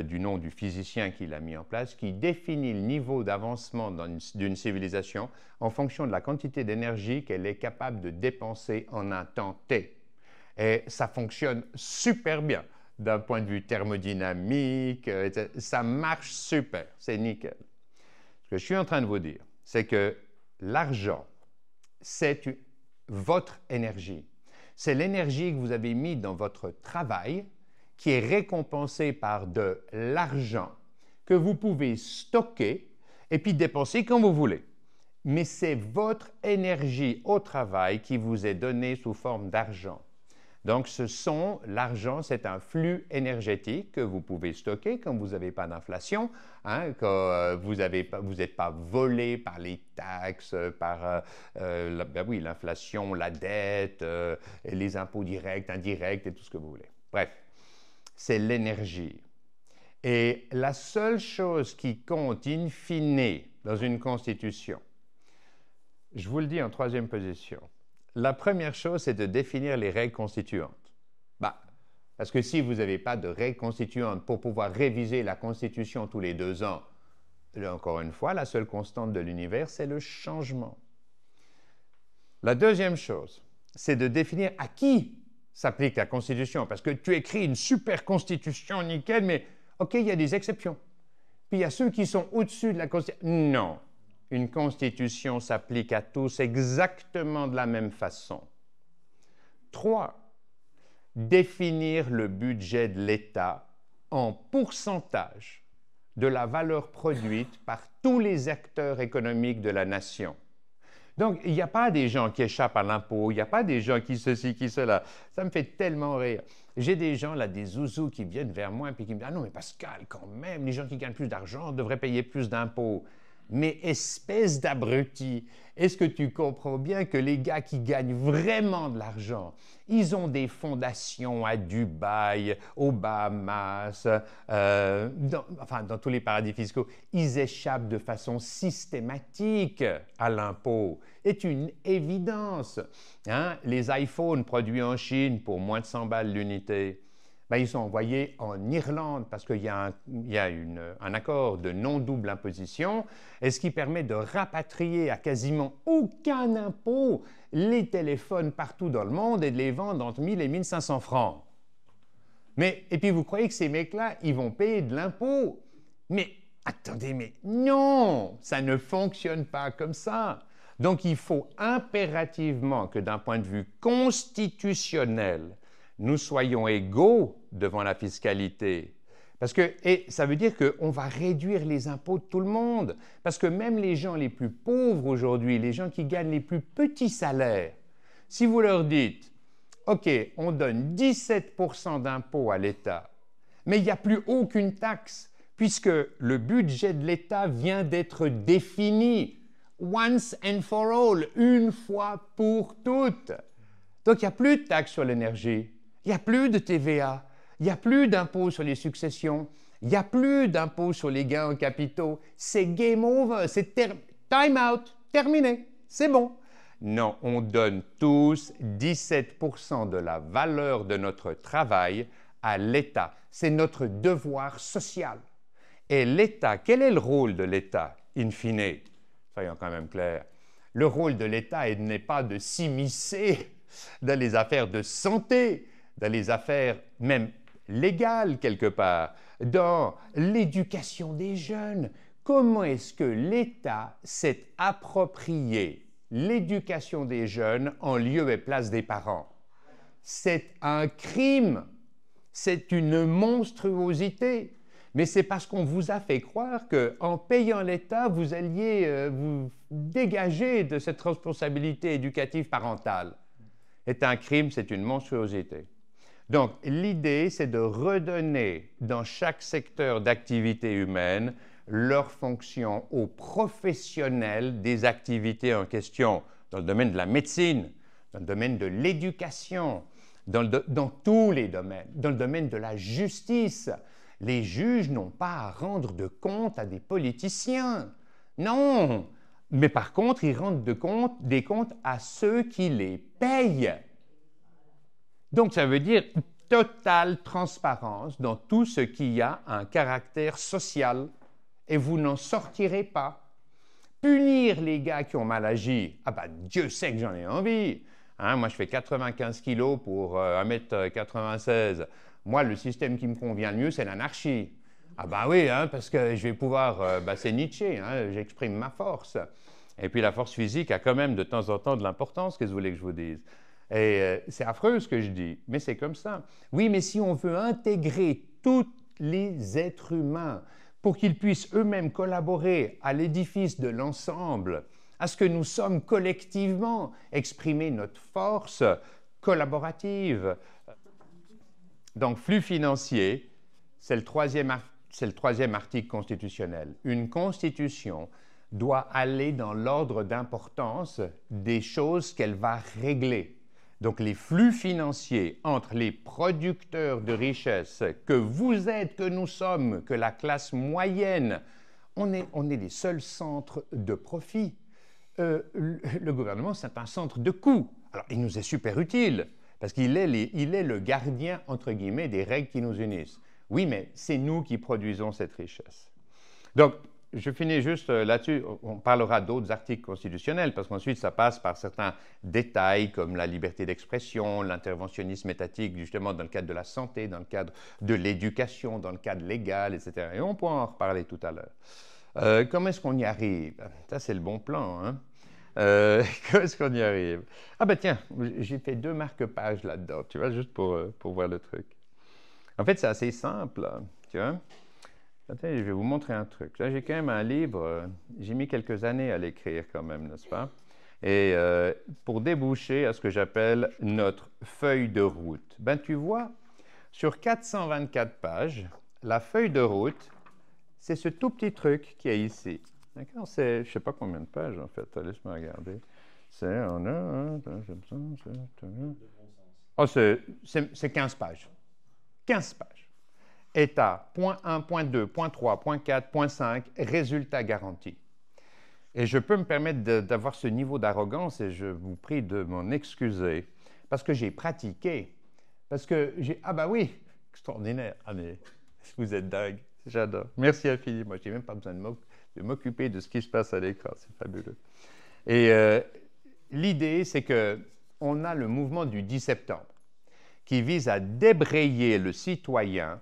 A: du nom du physicien qui l'a mis en place, qui définit le niveau d'avancement d'une civilisation en fonction de la quantité d'énergie qu'elle est capable de dépenser en un temps T. Et ça fonctionne super bien d'un point de vue thermodynamique, ça marche super, c'est nickel. Ce que je suis en train de vous dire, c'est que l'argent, c'est votre énergie. C'est l'énergie que vous avez mise dans votre travail qui est récompensée par de l'argent que vous pouvez stocker et puis dépenser quand vous voulez. Mais c'est votre énergie au travail qui vous est donnée sous forme d'argent. Donc, l'argent, c'est un flux énergétique que vous pouvez stocker quand vous n'avez pas d'inflation, quand vous n'êtes pas volé par les taxes, par l'inflation, la dette, les impôts directs, indirects et tout ce que vous voulez. Bref, c'est l'énergie. Et la seule chose qui compte in fine dans une constitution, je vous le dis en 3e position, la première chose, c'est de définir les règles constituantes. Parce que si vous n'avez pas de règles constituantes pour pouvoir réviser la Constitution tous les 2 ans, encore une fois, la seule constante de l'univers, c'est le changement. La deuxième chose, c'est de définir à qui s'applique la Constitution. Parce que tu écris une super Constitution nickel, mais OK, il y a des exceptions. Puis il y a ceux qui sont au-dessus de la Constitution. Non. Une constitution s'applique à tous exactement de la même façon. 3. Définir le budget de l'État en pourcentage de la valeur produite par tous les acteurs économiques de la nation. Donc, il n'y a pas des gens qui échappent à l'impôt, il n'y a pas des gens qui ceci, qui cela. Ça me fait tellement rire. J'ai des gens, là, des zouzous qui viennent vers moi et qui me disent « Ah non, mais Pascal, quand même, les gens qui gagnent plus d'argent devraient payer plus d'impôts. » Mais espèce d'abruti, est-ce que tu comprends bien que les gars qui gagnent vraiment de l'argent, ils ont des fondations à Dubaï, aux Bahamas, dans tous les paradis fiscaux, ils échappent de façon systématique à l'impôt. C'est une évidence. Hein? Les iPhones produits en Chine pour moins de 100 balles l'unité, ben, ils sont envoyés en Irlande parce qu'il y a un accord de non-double imposition, et ce qui permet de rapatrier à quasiment aucun impôt les téléphones partout dans le monde et de les vendre entre 1000 et 1500 francs. Et puis vous croyez que ces mecs-là, ils vont payer de l'impôt? Mais attendez, mais non, ça ne fonctionne pas comme ça. Donc il faut impérativement que d'un point de vue constitutionnel, nous soyons égaux devant la fiscalité. Et ça veut dire qu'on va réduire les impôts de tout le monde. Parce que même les gens les plus pauvres aujourd'hui, les gens qui gagnent les plus petits salaires, si vous leur dites, OK, on donne 17% d'impôts à l'État, mais il n'y a plus aucune taxe, puisque le budget de l'État vient d'être défini, once and for all, une fois pour toutes. Donc il n'y a plus de taxe sur l'énergie, il n'y a plus de TVA, il n'y a plus d'impôt sur les successions, il n'y a plus d'impôt sur les gains en capitaux. C'est game over, c'est time out, terminé, c'est bon. Non, on donne tous 17% de la valeur de notre travail à l'État. C'est notre devoir social. Et l'État, quel est le rôle de l'État, in fine? Soyons quand même clairs. Le rôle de l'État n'est pas de s'immiscer dans les affaires de santé, dans les affaires même légales quelque part, dans l'éducation des jeunes. Comment est-ce que l'État s'est approprié l'éducation des jeunes en lieu et place des parents? C'est un crime, c'est une monstruosité. Mais c'est parce qu'on vous a fait croire qu'en payant l'État, vous alliez vous dégager de cette responsabilité éducative parentale. C'est un crime, c'est une monstruosité. Donc, l'idée, c'est de redonner dans chaque secteur d'activité humaine leur fonction aux professionnels des activités en question, dans le domaine de la médecine, dans le domaine de l'éducation, dans tous les domaines, dans le domaine de la justice. Les juges n'ont pas à rendre de compte à des politiciens. Non! Mais par contre, ils rendent des comptes à ceux qui les payent. Donc, ça veut dire totale transparence dans tout ce qui a un caractère social et vous n'en sortirez pas. Punir les gars qui ont mal agi, ah ben Dieu sait que j'en ai envie. Hein, moi, je fais 95 kilos pour 1m96. Moi, le système qui me convient le mieux, c'est l'anarchie. Ah ben oui, hein, parce que je vais pouvoir, c'est Nietzsche, hein, j'exprime ma force. Et puis la force physique a quand même de temps en temps de l'importance, qu'est-ce que vous voulez que je vous dise? Et c'est affreux ce que je dis, mais c'est comme ça. Oui, mais si on veut intégrer tous les êtres humains pour qu'ils puissent eux-mêmes collaborer à l'édifice de l'ensemble, à ce que nous sommes collectivement, exprimer notre force collaborative. Donc, flux financier, c'est le troisième article constitutionnel. Une constitution doit aller dans l'ordre d'importance des choses qu'elle va régler. Donc, les flux financiers entre les producteurs de richesse que vous êtes, que nous sommes, que la classe moyenne, on est les seuls centres de profit. Le gouvernement, c'est un centre de coût. Alors, il nous est super utile parce qu'il est le gardien, entre guillemets, des règles qui nous unissent. Oui, mais c'est nous qui produisons cette richesse. Donc, je finis juste là-dessus. On parlera d'autres articles constitutionnels parce qu'ensuite, ça passe par certains détails comme la liberté d'expression, l'interventionnisme étatique, justement, dans le cadre de la santé, dans le cadre de l'éducation, dans le cadre légal, etc. Et on pourra en reparler tout à l'heure. Comment est-ce qu'on y arrive? Ça, c'est le bon plan, hein? Comment est-ce qu'on y arrive? Ah ben tiens, j'ai fait 2 marque-pages là-dedans, tu vois, juste pour voir le truc. En fait, c'est assez simple, là, tu vois. Attends, je vais vous montrer un truc. Là, j'ai quand même un livre, j'ai mis quelques années à l'écrire quand même, n'est-ce pas? Et pour déboucher à ce que j'appelle notre feuille de route. Ben, tu vois, sur 424 pages, la feuille de route, c'est ce tout petit truc qui est ici. D'accord? C'est, je ne sais pas combien de pages, en fait. Laisse-moi regarder. On a... Oh, c'est 15 pages. 15 pages. État, point 1, point 2, point 3, point 4, point 5, résultat garanti. Et je peux me permettre d'avoir ce niveau d'arrogance et je vous prie de m'en excuser parce que j'ai pratiqué. Parce que j'ai... Ah bah oui, extraordinaire. Ah mais vous êtes dingue, j'adore. Merci infiniment. Je n'ai même pas besoin de m'occuper de ce qui se passe à l'écran, c'est fabuleux. Et l'idée, c'est qu'on a le mouvement du 10 septembre qui vise à débrayer le citoyen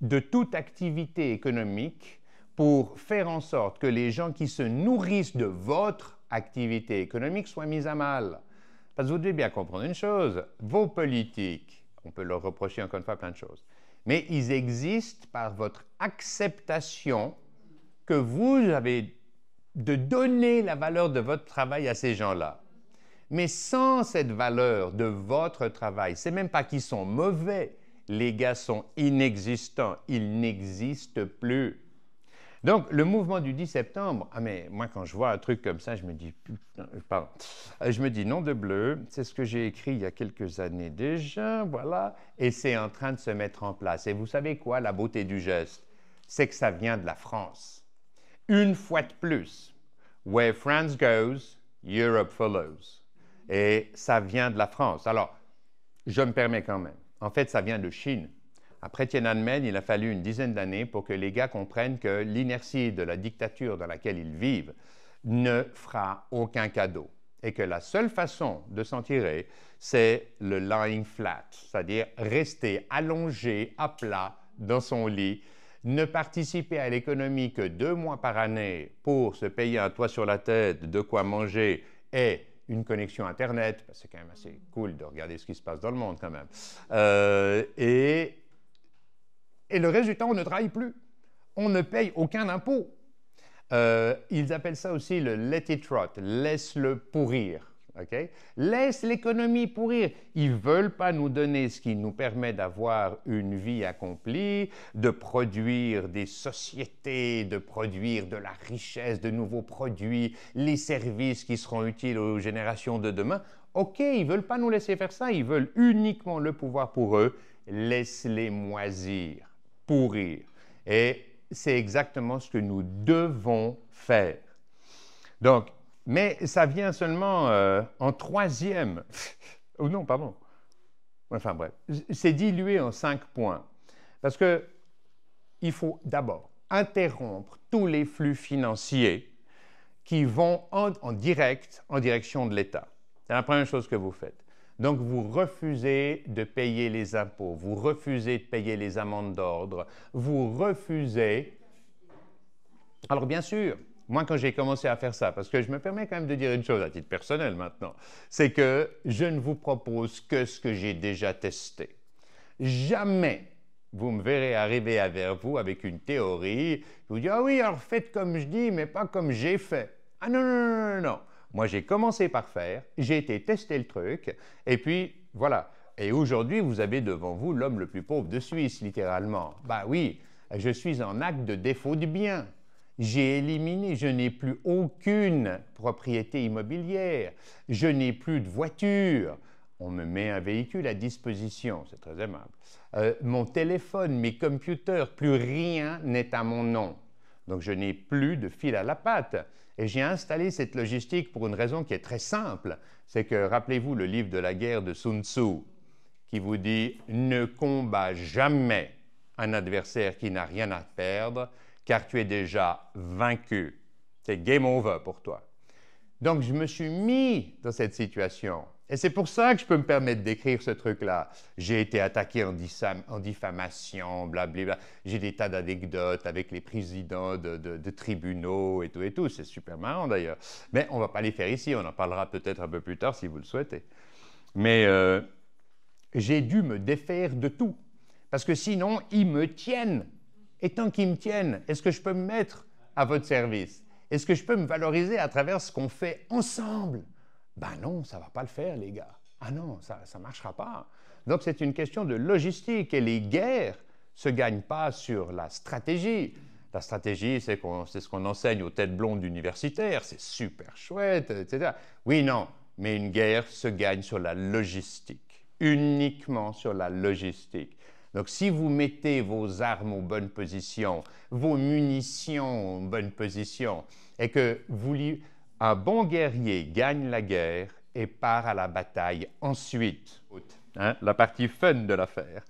A: de toute activité économique pour faire en sorte que les gens qui se nourrissent de votre activité économique soient mis à mal. Parce que vous devez bien comprendre une chose, vos politiques, on peut leur reprocher encore une fois plein de choses, mais ils existent par votre acceptation que vous avez de donner la valeur de votre travail à ces gens-là. Mais sans cette valeur de votre travail, c'est même pas qu'ils sont mauvais, les gars sont inexistants, ils n'existent plus. Donc, le mouvement du 10 septembre, ah mais moi quand je vois un truc comme ça, je me dis, putain, pardon, je me dis, nom de bleu, c'est ce que j'ai écrit il y a quelques années déjà, voilà, et c'est en train de se mettre en place. Et vous savez quoi, la beauté du geste, c'est que ça vient de la France. Une fois de plus, where France goes, Europe follows. Et ça vient de la France. Alors, je me permets quand même. En fait, ça vient de Chine. Après Tiananmen, il a fallu une dizaine d'années pour que les gars comprennent que l'inertie de la dictature dans laquelle ils vivent ne fera aucun cadeau. Et que la seule façon de s'en tirer, c'est le lying flat, c'est-à-dire rester allongé à plat dans son lit, ne participer à l'économie que 2 mois par année pour se payer un toit sur la tête, de quoi manger et une connexion Internet, parce que c'est quand même assez cool de regarder ce qui se passe dans le monde quand même. Et le résultat, on ne travaille plus. On ne paye aucun impôt. Ils appellent ça aussi le let it rot, laisse-le pourrir. Okay? Laisse l'économie pourrir. Ils ne veulent pas nous donner ce qui nous permet d'avoir une vie accomplie, de produire des sociétés, de produire de la richesse, de nouveaux produits, les services qui seront utiles aux générations de demain. OK, ils ne veulent pas nous laisser faire ça, ils veulent uniquement le pouvoir pour eux. Laisse-les moisir, pourrir. Et c'est exactement ce que nous devons faire. Donc, mais ça vient seulement en 3e. Oh non, pardon. Enfin bref, c'est dilué en 5 points. Parce qu'il faut d'abord interrompre tous les flux financiers qui vont en direct en direction de l'État. C'est la première chose que vous faites. Donc, vous refusez de payer les impôts, vous refusez de payer les amendes d'ordre, vous refusez... Alors, bien sûr, moi, quand j'ai commencé à faire ça, parce que je me permets quand même de dire une chose à titre personnel maintenant, c'est que je ne vous propose que ce que j'ai déjà testé. Jamais vous me verrez arriver vers vous avec une théorie, je vous dis « Ah oui, alors faites comme je dis, mais pas comme j'ai fait. » Ah non, non, non, non, non. Moi, j'ai commencé par faire, j'ai été tester le truc, et puis voilà. Et aujourd'hui, vous avez devant vous l'homme le plus pauvre de Suisse, littéralement. Ben oui, je suis en acte de défaut de bien. J'ai éliminé, je n'ai plus aucune propriété immobilière, je n'ai plus de voiture. On me met un véhicule à disposition, c'est très aimable. Mon téléphone, mes computers, plus rien n'est à mon nom. Donc, je n'ai plus de fil à la patte. Et j'ai installé cette logistique pour une raison qui est très simple. C'est que, rappelez-vous le livre de la guerre de Sun Tzu, qui vous dit « Ne combat jamais un adversaire qui n'a rien à perdre, car tu es déjà vaincu. » C'est game over pour toi. Donc, je me suis mis dans cette situation. Et c'est pour ça que je peux me permettre d'écrire ce truc-là. J'ai été attaqué en diffamation, blablabla. J'ai des tas d'anecdotes avec les présidents de tribunaux et tout. C'est super marrant d'ailleurs. Mais on ne va pas les faire ici. On en parlera peut-être un peu plus tard si vous le souhaitez. Mais j'ai dû me défaire de tout. Parce que sinon, ils me tiennent. Et tant qu'ils me tiennent, est-ce que je peux me mettre à votre service? Est-ce que je peux me valoriser à travers ce qu'on fait ensemble? Ben non, ça ne va pas le faire, les gars. Ah non, ça ne marchera pas. Donc, c'est une question de logistique. Et les guerres ne se gagnent pas sur la stratégie. La stratégie, c'est ce qu'on enseigne aux têtes blondes universitaires, c'est super chouette, etc. Oui, non, mais une guerre se gagne sur la logistique, uniquement sur la logistique. Donc, si vous mettez vos armes aux bonnes positions, vos munitions aux bonnes positions, et que un bon guerrier gagne la guerre et part à la bataille ensuite, hein, la partie fun de l'affaire.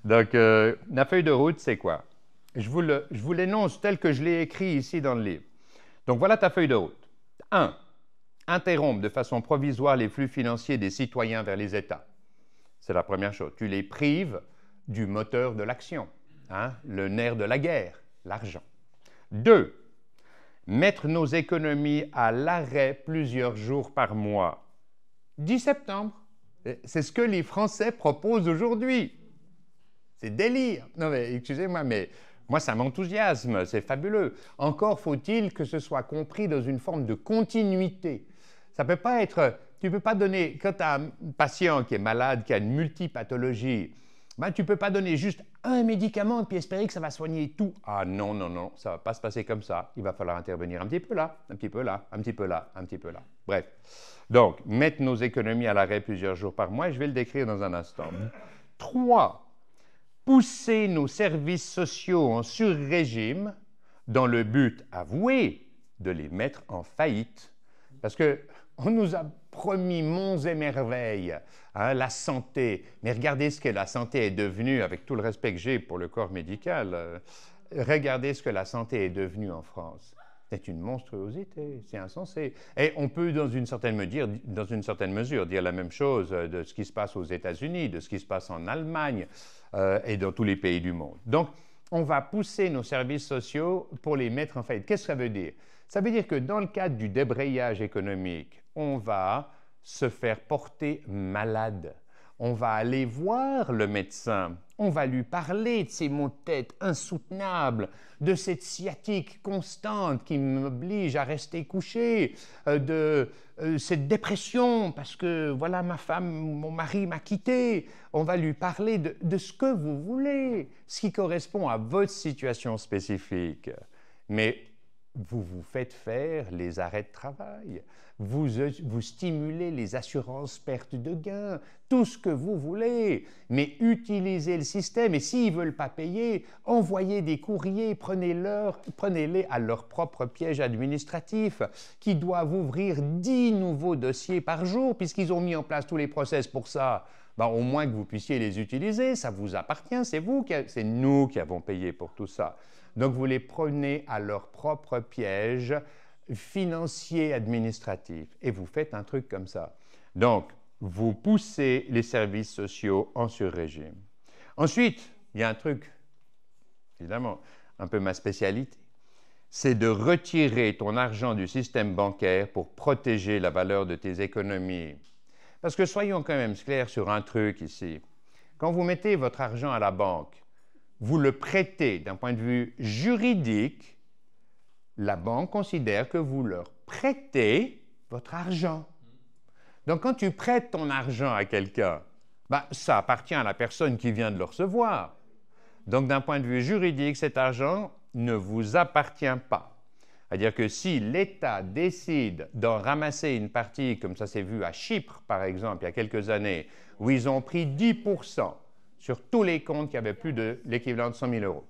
A: Donc, la feuille de route, c'est quoi? Je vous l'énonce tel que je l'ai écrit ici dans le livre. Donc, voilà ta feuille de route. 1. Interrompre de façon provisoire les flux financiers des citoyens vers les États. C'est la première chose. Tu les prives du moteur de l'action, hein, le nerf de la guerre, l'argent. 2. Mettre nos économies à l'arrêt plusieurs jours par mois. 10 septembre. C'est ce que les Français proposent aujourd'hui. C'est délire. Non mais, excusez-moi, mais moi, ça m'enthousiasme, c'est fabuleux. Encore faut-il que ce soit compris dans une forme de continuité. Ça peut pas être... Tu ne peux pas donner... Quand tu as un patient qui est malade, qui a une multipathologie, ben, tu ne peux pas donner juste un médicament et puis espérer que ça va soigner tout. Ah non, non, non, ça ne va pas se passer comme ça. Il va falloir intervenir un petit peu là, un petit peu là, un petit peu là, un petit peu là. Bref. Donc, mettre nos économies à l'arrêt plusieurs jours par mois, je vais le décrire dans un instant. 3. Pousser nos services sociaux en sur-régime dans le but avoué de les mettre en faillite. Parce qu'on nous a promis monts et merveilles, hein, la santé. Mais regardez ce que la santé est devenue, avec tout le respect que j'ai pour le corps médical. Regardez ce que la santé est devenue en France. C'est une monstruosité, c'est insensé. Et on peut, dans une certaine mesure, dire la même chose de ce qui se passe aux États-Unis, de ce qui se passe en Allemagne et dans tous les pays du monde. Donc, on va pousser nos services sociaux pour les mettre en faillite. Qu'est-ce que ça veut dire? Ça veut dire que dans le cadre du débrayage économique, on va se faire porter malade. On va aller voir le médecin, on va lui parler de ces maux de tête insoutenables, de cette sciatique constante qui m'oblige à rester couché, de cette dépression parce que voilà ma femme, mon mari m'a quitté. On va lui parler de ce que vous voulez, ce qui correspond à votre situation spécifique. Mais vous vous faites faire les arrêts de travail, vous stimulez les assurances perte de gains, tout ce que vous voulez, mais utilisez le système et s'ils ne veulent pas payer, envoyez des courriers, prenez-les à leur propre piège administratif qui doivent ouvrir 10 nouveaux dossiers par jour puisqu'ils ont mis en place tous les process pour ça. Ben, au moins que vous puissiez les utiliser, ça vous appartient, c'est nous qui avons payé pour tout ça. Donc, vous les prenez à leur propre piège financier administratif et vous faites un truc comme ça. Donc, vous poussez les services sociaux en sur-régime. Ensuite, il y a un truc, évidemment, un peu ma spécialité, c'est de retirer ton argent du système bancaire pour protéger la valeur de tes économies. Parce que soyons quand même clairs sur un truc ici. Quand vous mettez votre argent à la banque, vous le prêtez d'un point de vue juridique, la banque considère que vous leur prêtez votre argent. Donc, quand tu prêtes ton argent à quelqu'un, ben, ça appartient à la personne qui vient de le recevoir. Donc, d'un point de vue juridique, cet argent ne vous appartient pas. C'est-à-dire que si l'État décide d'en ramasser une partie, comme ça s'est vu à Chypre, par exemple, il y a quelques années, où ils ont pris 10% sur tous les comptes qui avaient plus de l'équivalent de 100 000 euros.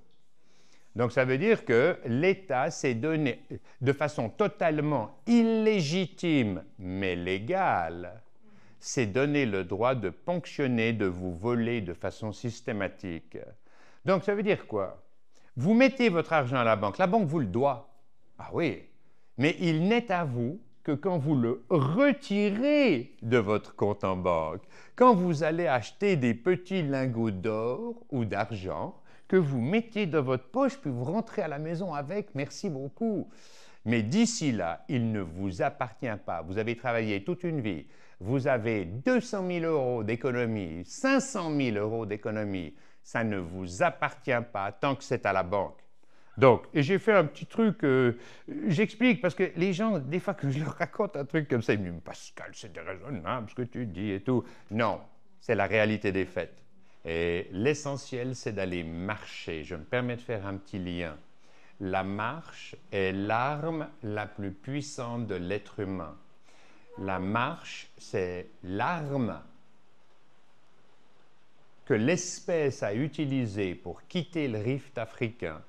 A: Donc, ça veut dire que l'État s'est donné, de façon totalement illégitime, mais légale, s'est donné le droit de ponctionner, de vous voler de façon systématique. Donc, ça veut dire quoi? Vous mettez votre argent à la banque vous le doit. Ah oui, mais il n'est à vous que quand vous le retirez de votre compte en banque, quand vous allez acheter des petits lingots d'or ou d'argent, que vous mettez dans votre poche, puis vous rentrez à la maison avec, merci beaucoup. Mais d'ici là, il ne vous appartient pas. Vous avez travaillé toute une vie, vous avez 200 000 euros d'économie, 500 000 euros d'économie, ça ne vous appartient pas tant que c'est à la banque. Donc, et j'ai fait un petit truc, j'explique, parce que les gens, des fois que je leur raconte un truc comme ça, ils me disent « Pascal, c'est déraisonnable ce que tu dis et tout ». Non, c'est la réalité des faits. Et l'essentiel, c'est d'aller marcher. Je me permets de faire un petit lien. la marche est l'arme la plus puissante de l'être humain. La marche, c'est l'arme que l'espèce a utilisée pour quitter le rift africain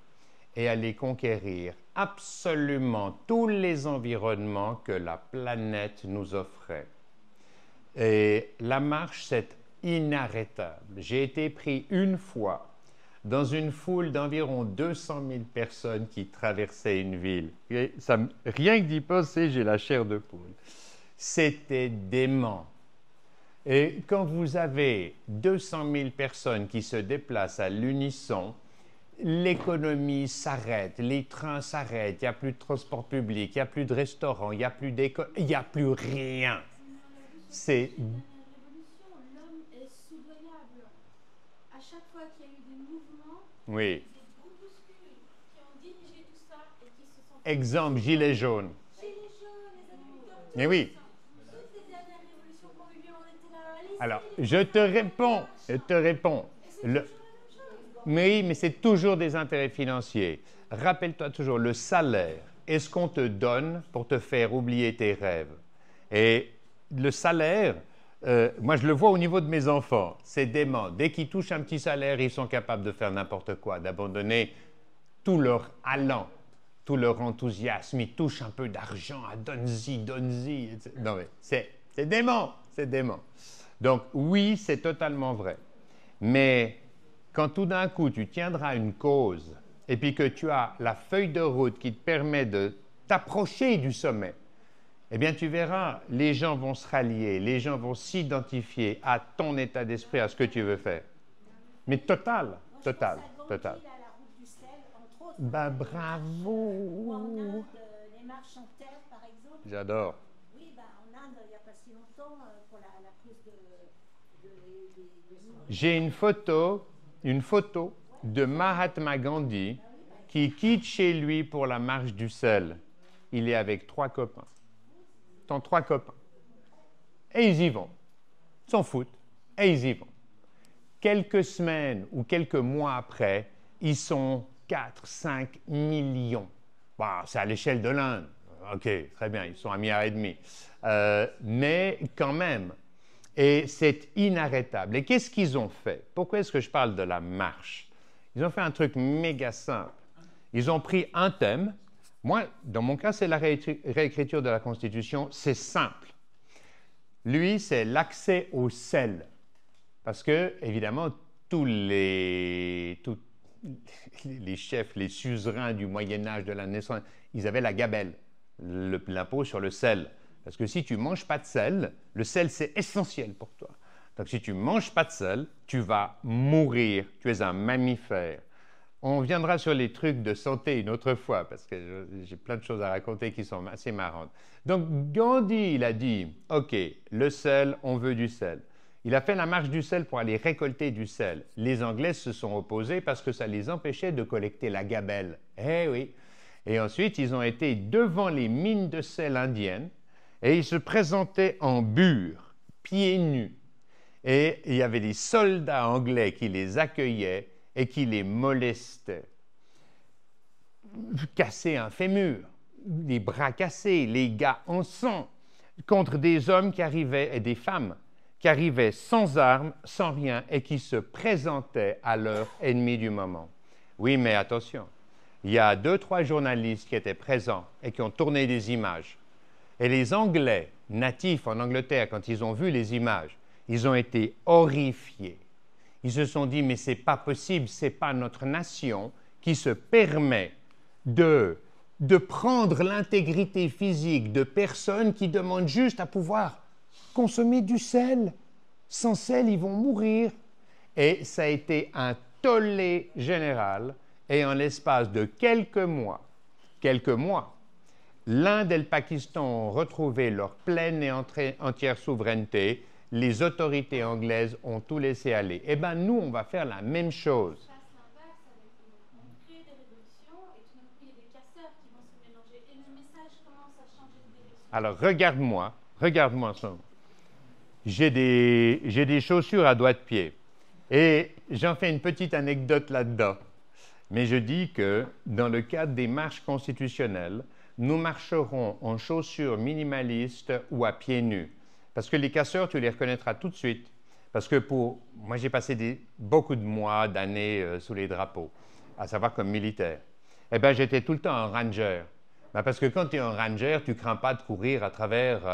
A: et aller conquérir absolument tous les environnements que la planète nous offrait. Et la marche, c'est inarrêtable. J'ai été pris une fois dans une foule d'environ 200 000 personnes qui traversaient une ville. Et ça, rien que d'y penser, j'ai la chair de poule. C'était dément. Et quand vous avez 200 000 personnes qui se déplacent à l'unisson, l'économie s'arrête, les trains s'arrêtent, il n'y a plus de transport public, il n'y a plus de restaurants, il n'y a plus d'école, il n'y a plus rien. C'est...
D: L'homme est soudoyable. À chaque fois qu'il y a eu des mouvements,
A: Oui.
D: des groupuscules qui ont dirigé tout ça et qui se sont...
A: Exemple, gilets jaunes.
D: Gilets jaunes, les agriculteurs,
A: Mais oui.
D: toutes les dernières révolutions qu'on a eues, on était là. Allez,
A: Alors, je te réponds. Mais c'est toujours des intérêts financiers. Rappelle-toi toujours, le salaire, est-ce qu'on te donne pour te faire oublier tes rêves? Et le salaire, moi je le vois au niveau de mes enfants, c'est dément. Dès qu'ils touchent un petit salaire, ils sont capables de faire n'importe quoi, d'abandonner tout leur allant, tout leur enthousiasme. Ils touchent un peu d'argent, donne-y, donne-y. Non mais c'est dément, c'est dément. Donc oui, c'est totalement vrai. Mais quand tout d'un coup tu tiendras une cause et puis que tu as la feuille de route qui te permet de t'approcher du sommet, eh bien tu verras, les gens vont se rallier, les gens vont s'identifier à ton état d'esprit, à ce que tu veux faire. Mais total, total, total.
C: À la route du sel, entre autres.
A: Ben
C: Ou
A: bravo!
C: en Inde, les marches en terre, par exemple.
A: J'adore.
C: Oui, ben, en Inde, il n'y a pas si longtemps, pour la prise des
A: J'ai une photo de Mahatma Gandhi qui quitte chez lui pour la marche du sel. Il est avec 3 copains. Tant 3 copains. Et ils y vont. Ils s'en foutent. Et ils y vont. Quelques semaines ou quelques mois après, ils sont 4-5 millions. Bon, c'est à l'échelle de l'Inde. OK, très bien, ils sont 1,5 milliard. Mais quand même. Et c'est inarrêtable. Et qu'est-ce qu'ils ont fait? Pourquoi est-ce que je parle de la marche? Ils ont fait un truc méga simple. Ils ont pris un thème. Moi, dans mon cas, c'est la réécriture de la Constitution. C'est simple. Lui, c'est l'accès au sel. Parce que, évidemment, tous les chefs, les suzerains du Moyen-Âge, de la Naissance, ils avaient la gabelle, l'impôt sur le sel. Parce que si tu ne manges pas de sel, le sel, c'est essentiel pour toi. Donc, si tu ne manges pas de sel, tu vas mourir. Tu es un mammifère. On viendra sur les trucs de santé une autre fois, parce que j'ai plein de choses à raconter qui sont assez marrantes. Donc, Gandhi, il a dit, OK, le sel, on veut du sel. Il a fait la marche du sel pour aller récolter du sel. Les Anglais se sont opposés parce que ça les empêchait de collecter la gabelle. Eh oui. Et ensuite, ils ont été devant les mines de sel indiennes et ils se présentaient en bure, pieds nus. Et il y avait des soldats anglais qui les accueillaient et qui les molestaient. Casser un fémur, les bras cassés, les gars en sang, contre des hommes qui arrivaient, et des femmes, qui arrivaient sans armes, sans rien, et qui se présentaient à leur ennemi du moment. Oui, mais attention, il y a 2-3 journalistes qui étaient présents et qui ont tourné des images. Et les Anglais, natifs en Angleterre, quand ils ont vu les images, ils ont été horrifiés. Ils se sont dit, mais ce n'est pas possible, ce n'est pas notre nation qui se permet de prendre l'intégrité physique de personnes qui demandent juste à pouvoir consommer du sel. Sans sel, ils vont mourir. Et ça a été un tollé général. Et en l'espace de quelques mois, l'Inde et le Pakistan ont retrouvé leur pleine et entière souveraineté. Les autorités anglaises ont tout laissé aller. Eh bien, nous, on va faire la même chose.
D: On crée des révolutions et tout d'un coup, il y a des casseurs qui vont se mélanger. Et le message commence à changer de direction.
A: Alors, regarde-moi en ce moment. J'ai des chaussures à doigts de pied. Et j'en fais une petite anecdote là-dedans. Mais je dis que dans le cadre des marches constitutionnelles, nous marcherons en chaussures minimalistes ou à pieds nus. Parce que les casseurs, tu les reconnaîtras tout de suite. Parce que moi, j'ai passé beaucoup de mois, d'années sous les drapeaux, à savoir comme militaire. Eh bien, j'étais tout le temps un ranger. Ben, parce que quand tu es un ranger, tu ne crains pas de courir à travers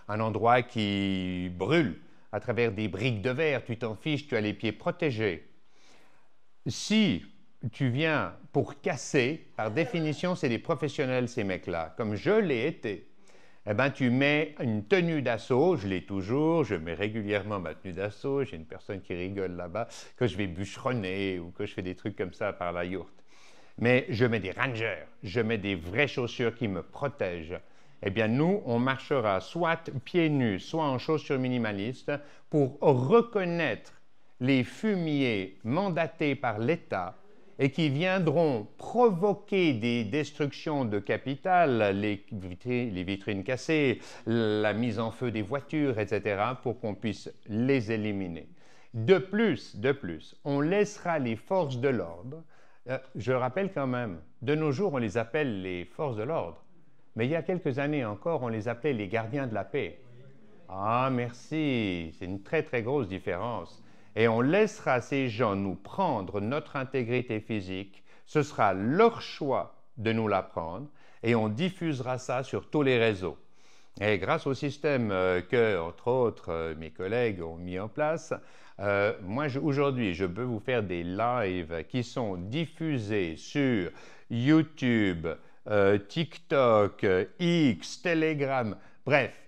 A: un endroit qui brûle, à travers des briques de verre. Tu t'en fiches, tu as les pieds protégés. Si tu viens pour casser, par définition, c'est des professionnels, ces mecs-là, comme je l'ai été. Eh bien, tu mets une tenue d'assaut, je l'ai toujours, je mets régulièrement ma tenue d'assaut, j'ai une personne qui rigole là-bas, que je vais bûcheronner ou que je fais des trucs comme ça par la yourte. Mais je mets des rangers, je mets des vraies chaussures qui me protègent. Eh bien, nous, on marchera soit pieds nus, soit en chaussures minimalistes pour reconnaître les fumiers mandatés par l'État et qui viendront provoquer des destructions de capital, les vitrines cassées, la mise en feu des voitures, etc., pour qu'on puisse les éliminer. De plus, on laissera les forces de l'ordre. Je rappelle quand même, de nos jours, on les appelle les forces de l'ordre, mais il y a quelques années encore, on les appelait les gardiens de la paix. Ah, merci, c'est une très, très grosse différence. Et on laissera ces gens nous prendre notre intégrité physique. Ce sera leur choix de nous la prendre et on diffusera ça sur tous les réseaux. Et grâce au système que, entre autres, mes collègues ont mis en place, moi, aujourd'hui, je peux vous faire des lives qui sont diffusés sur YouTube, TikTok, X, Telegram, bref,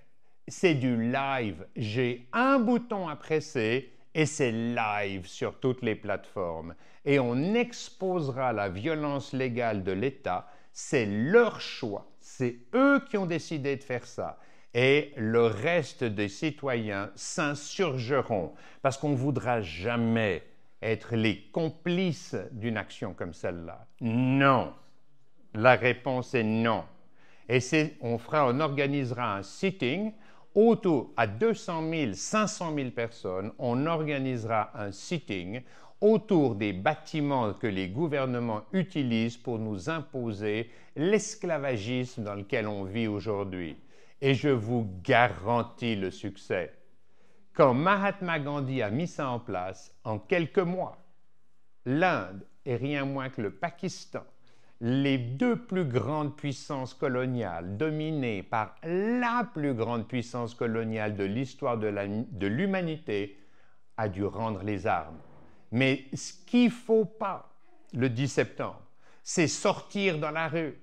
A: c'est du live. J'ai un bouton à presser et c'est live sur toutes les plateformes. Et on exposera la violence légale de l'État. C'est leur choix. C'est eux qui ont décidé de faire ça. Et le reste des citoyens s'insurgeront parce qu'on ne voudra jamais être les complices d'une action comme celle-là. Non. La réponse est non. Et on organisera un sitting autour, à 200 000, 500 000 personnes, on organisera un sitting autour des bâtiments que les gouvernements utilisent pour nous imposer l'esclavagisme dans lequel on vit aujourd'hui. Et je vous garantis le succès. Quand Mahatma Gandhi a mis ça en place, en quelques mois, l'Inde et rien moins que le Pakistan, les deux plus grandes puissances coloniales dominées par la plus grande puissance coloniale de l'histoire de l'humanité, a dû rendre les armes. Mais ce qu'il ne faut pas, le 10 septembre, c'est sortir dans la rue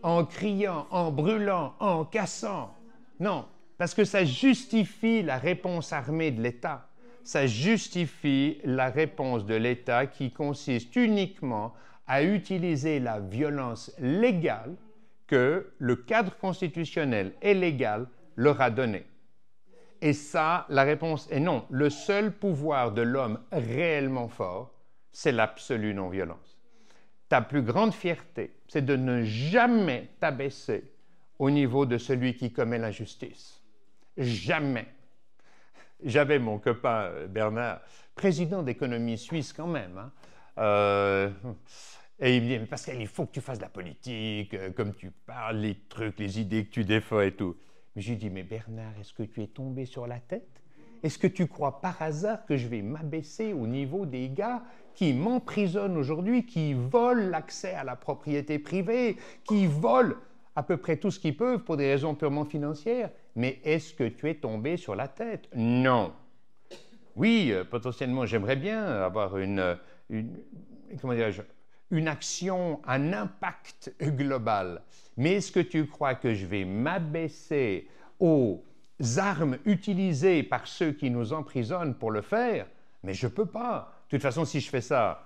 A: en criant, en brûlant, en cassant. Non, parce que ça justifie la réponse armée de l'État. Ça justifie la réponse de l'État qui consiste uniquement à utiliser la violence légale que le cadre constitutionnel et légal leur a donnée. Et ça, la réponse est non. Le seul pouvoir de l'homme réellement fort, c'est l'absolue non-violence. Ta plus grande fierté, c'est de ne jamais t'abaisser au niveau de celui qui commet l'injustice. Jamais. J'avais mon copain Bernard, président d'économie suisse quand même, hein, et il me dit, mais Pascal, il faut que tu fasses de la politique, comme tu parles, les trucs, les idées que tu défends et tout. Mais je lui dis, mais Bernard, est-ce que tu es tombé sur la tête? Est-ce que tu crois par hasard que je vais m'abaisser au niveau des gars qui m'emprisonnent aujourd'hui, qui volent l'accès à la propriété privée, qui volent à peu près tout ce qu'ils peuvent pour des raisons purement financières? Mais est-ce que tu es tombé sur la tête? Non. Oui, potentiellement, j'aimerais bien avoir comment dirais-je, une action, un impact global. Mais est-ce que tu crois que je vais m'abaisser aux armes utilisées par ceux qui nous emprisonnent pour le faire? Mais je ne peux pas. De toute façon, si je fais ça,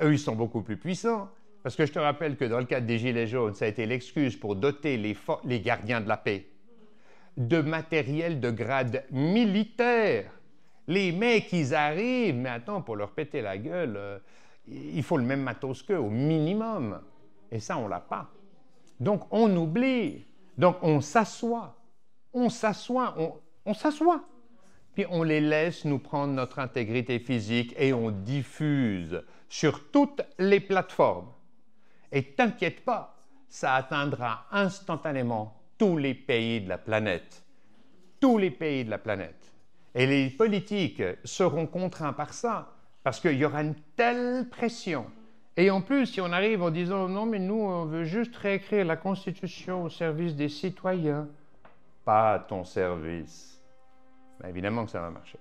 A: eux, ils sont beaucoup plus puissants. Parce que je te rappelle que dans le cadre des Gilets jaunes, ça a été l'excuse pour doter les gardiens de la paix de matériel de grade militaire. Les mecs, ils arrivent, mais attends, pour leur péter la gueule, il faut le même matos qu'eux, au minimum. Et ça, on ne l'a pas. Donc, on oublie. Donc, on s'assoit. On s'assoit. puis on les laisse nous prendre notre intégrité physique et on diffuse sur toutes les plateformes. Et t'inquiète pas, ça atteindra instantanément tous les pays de la planète. Tous les pays de la planète. Et les politiques seront contraints par ça, parce qu'il y aura une telle pression. Et en plus, si on arrive en disant « Non, mais nous, on veut juste réécrire la Constitution au service des citoyens », pas à ton service. Ben, évidemment que ça va marcher.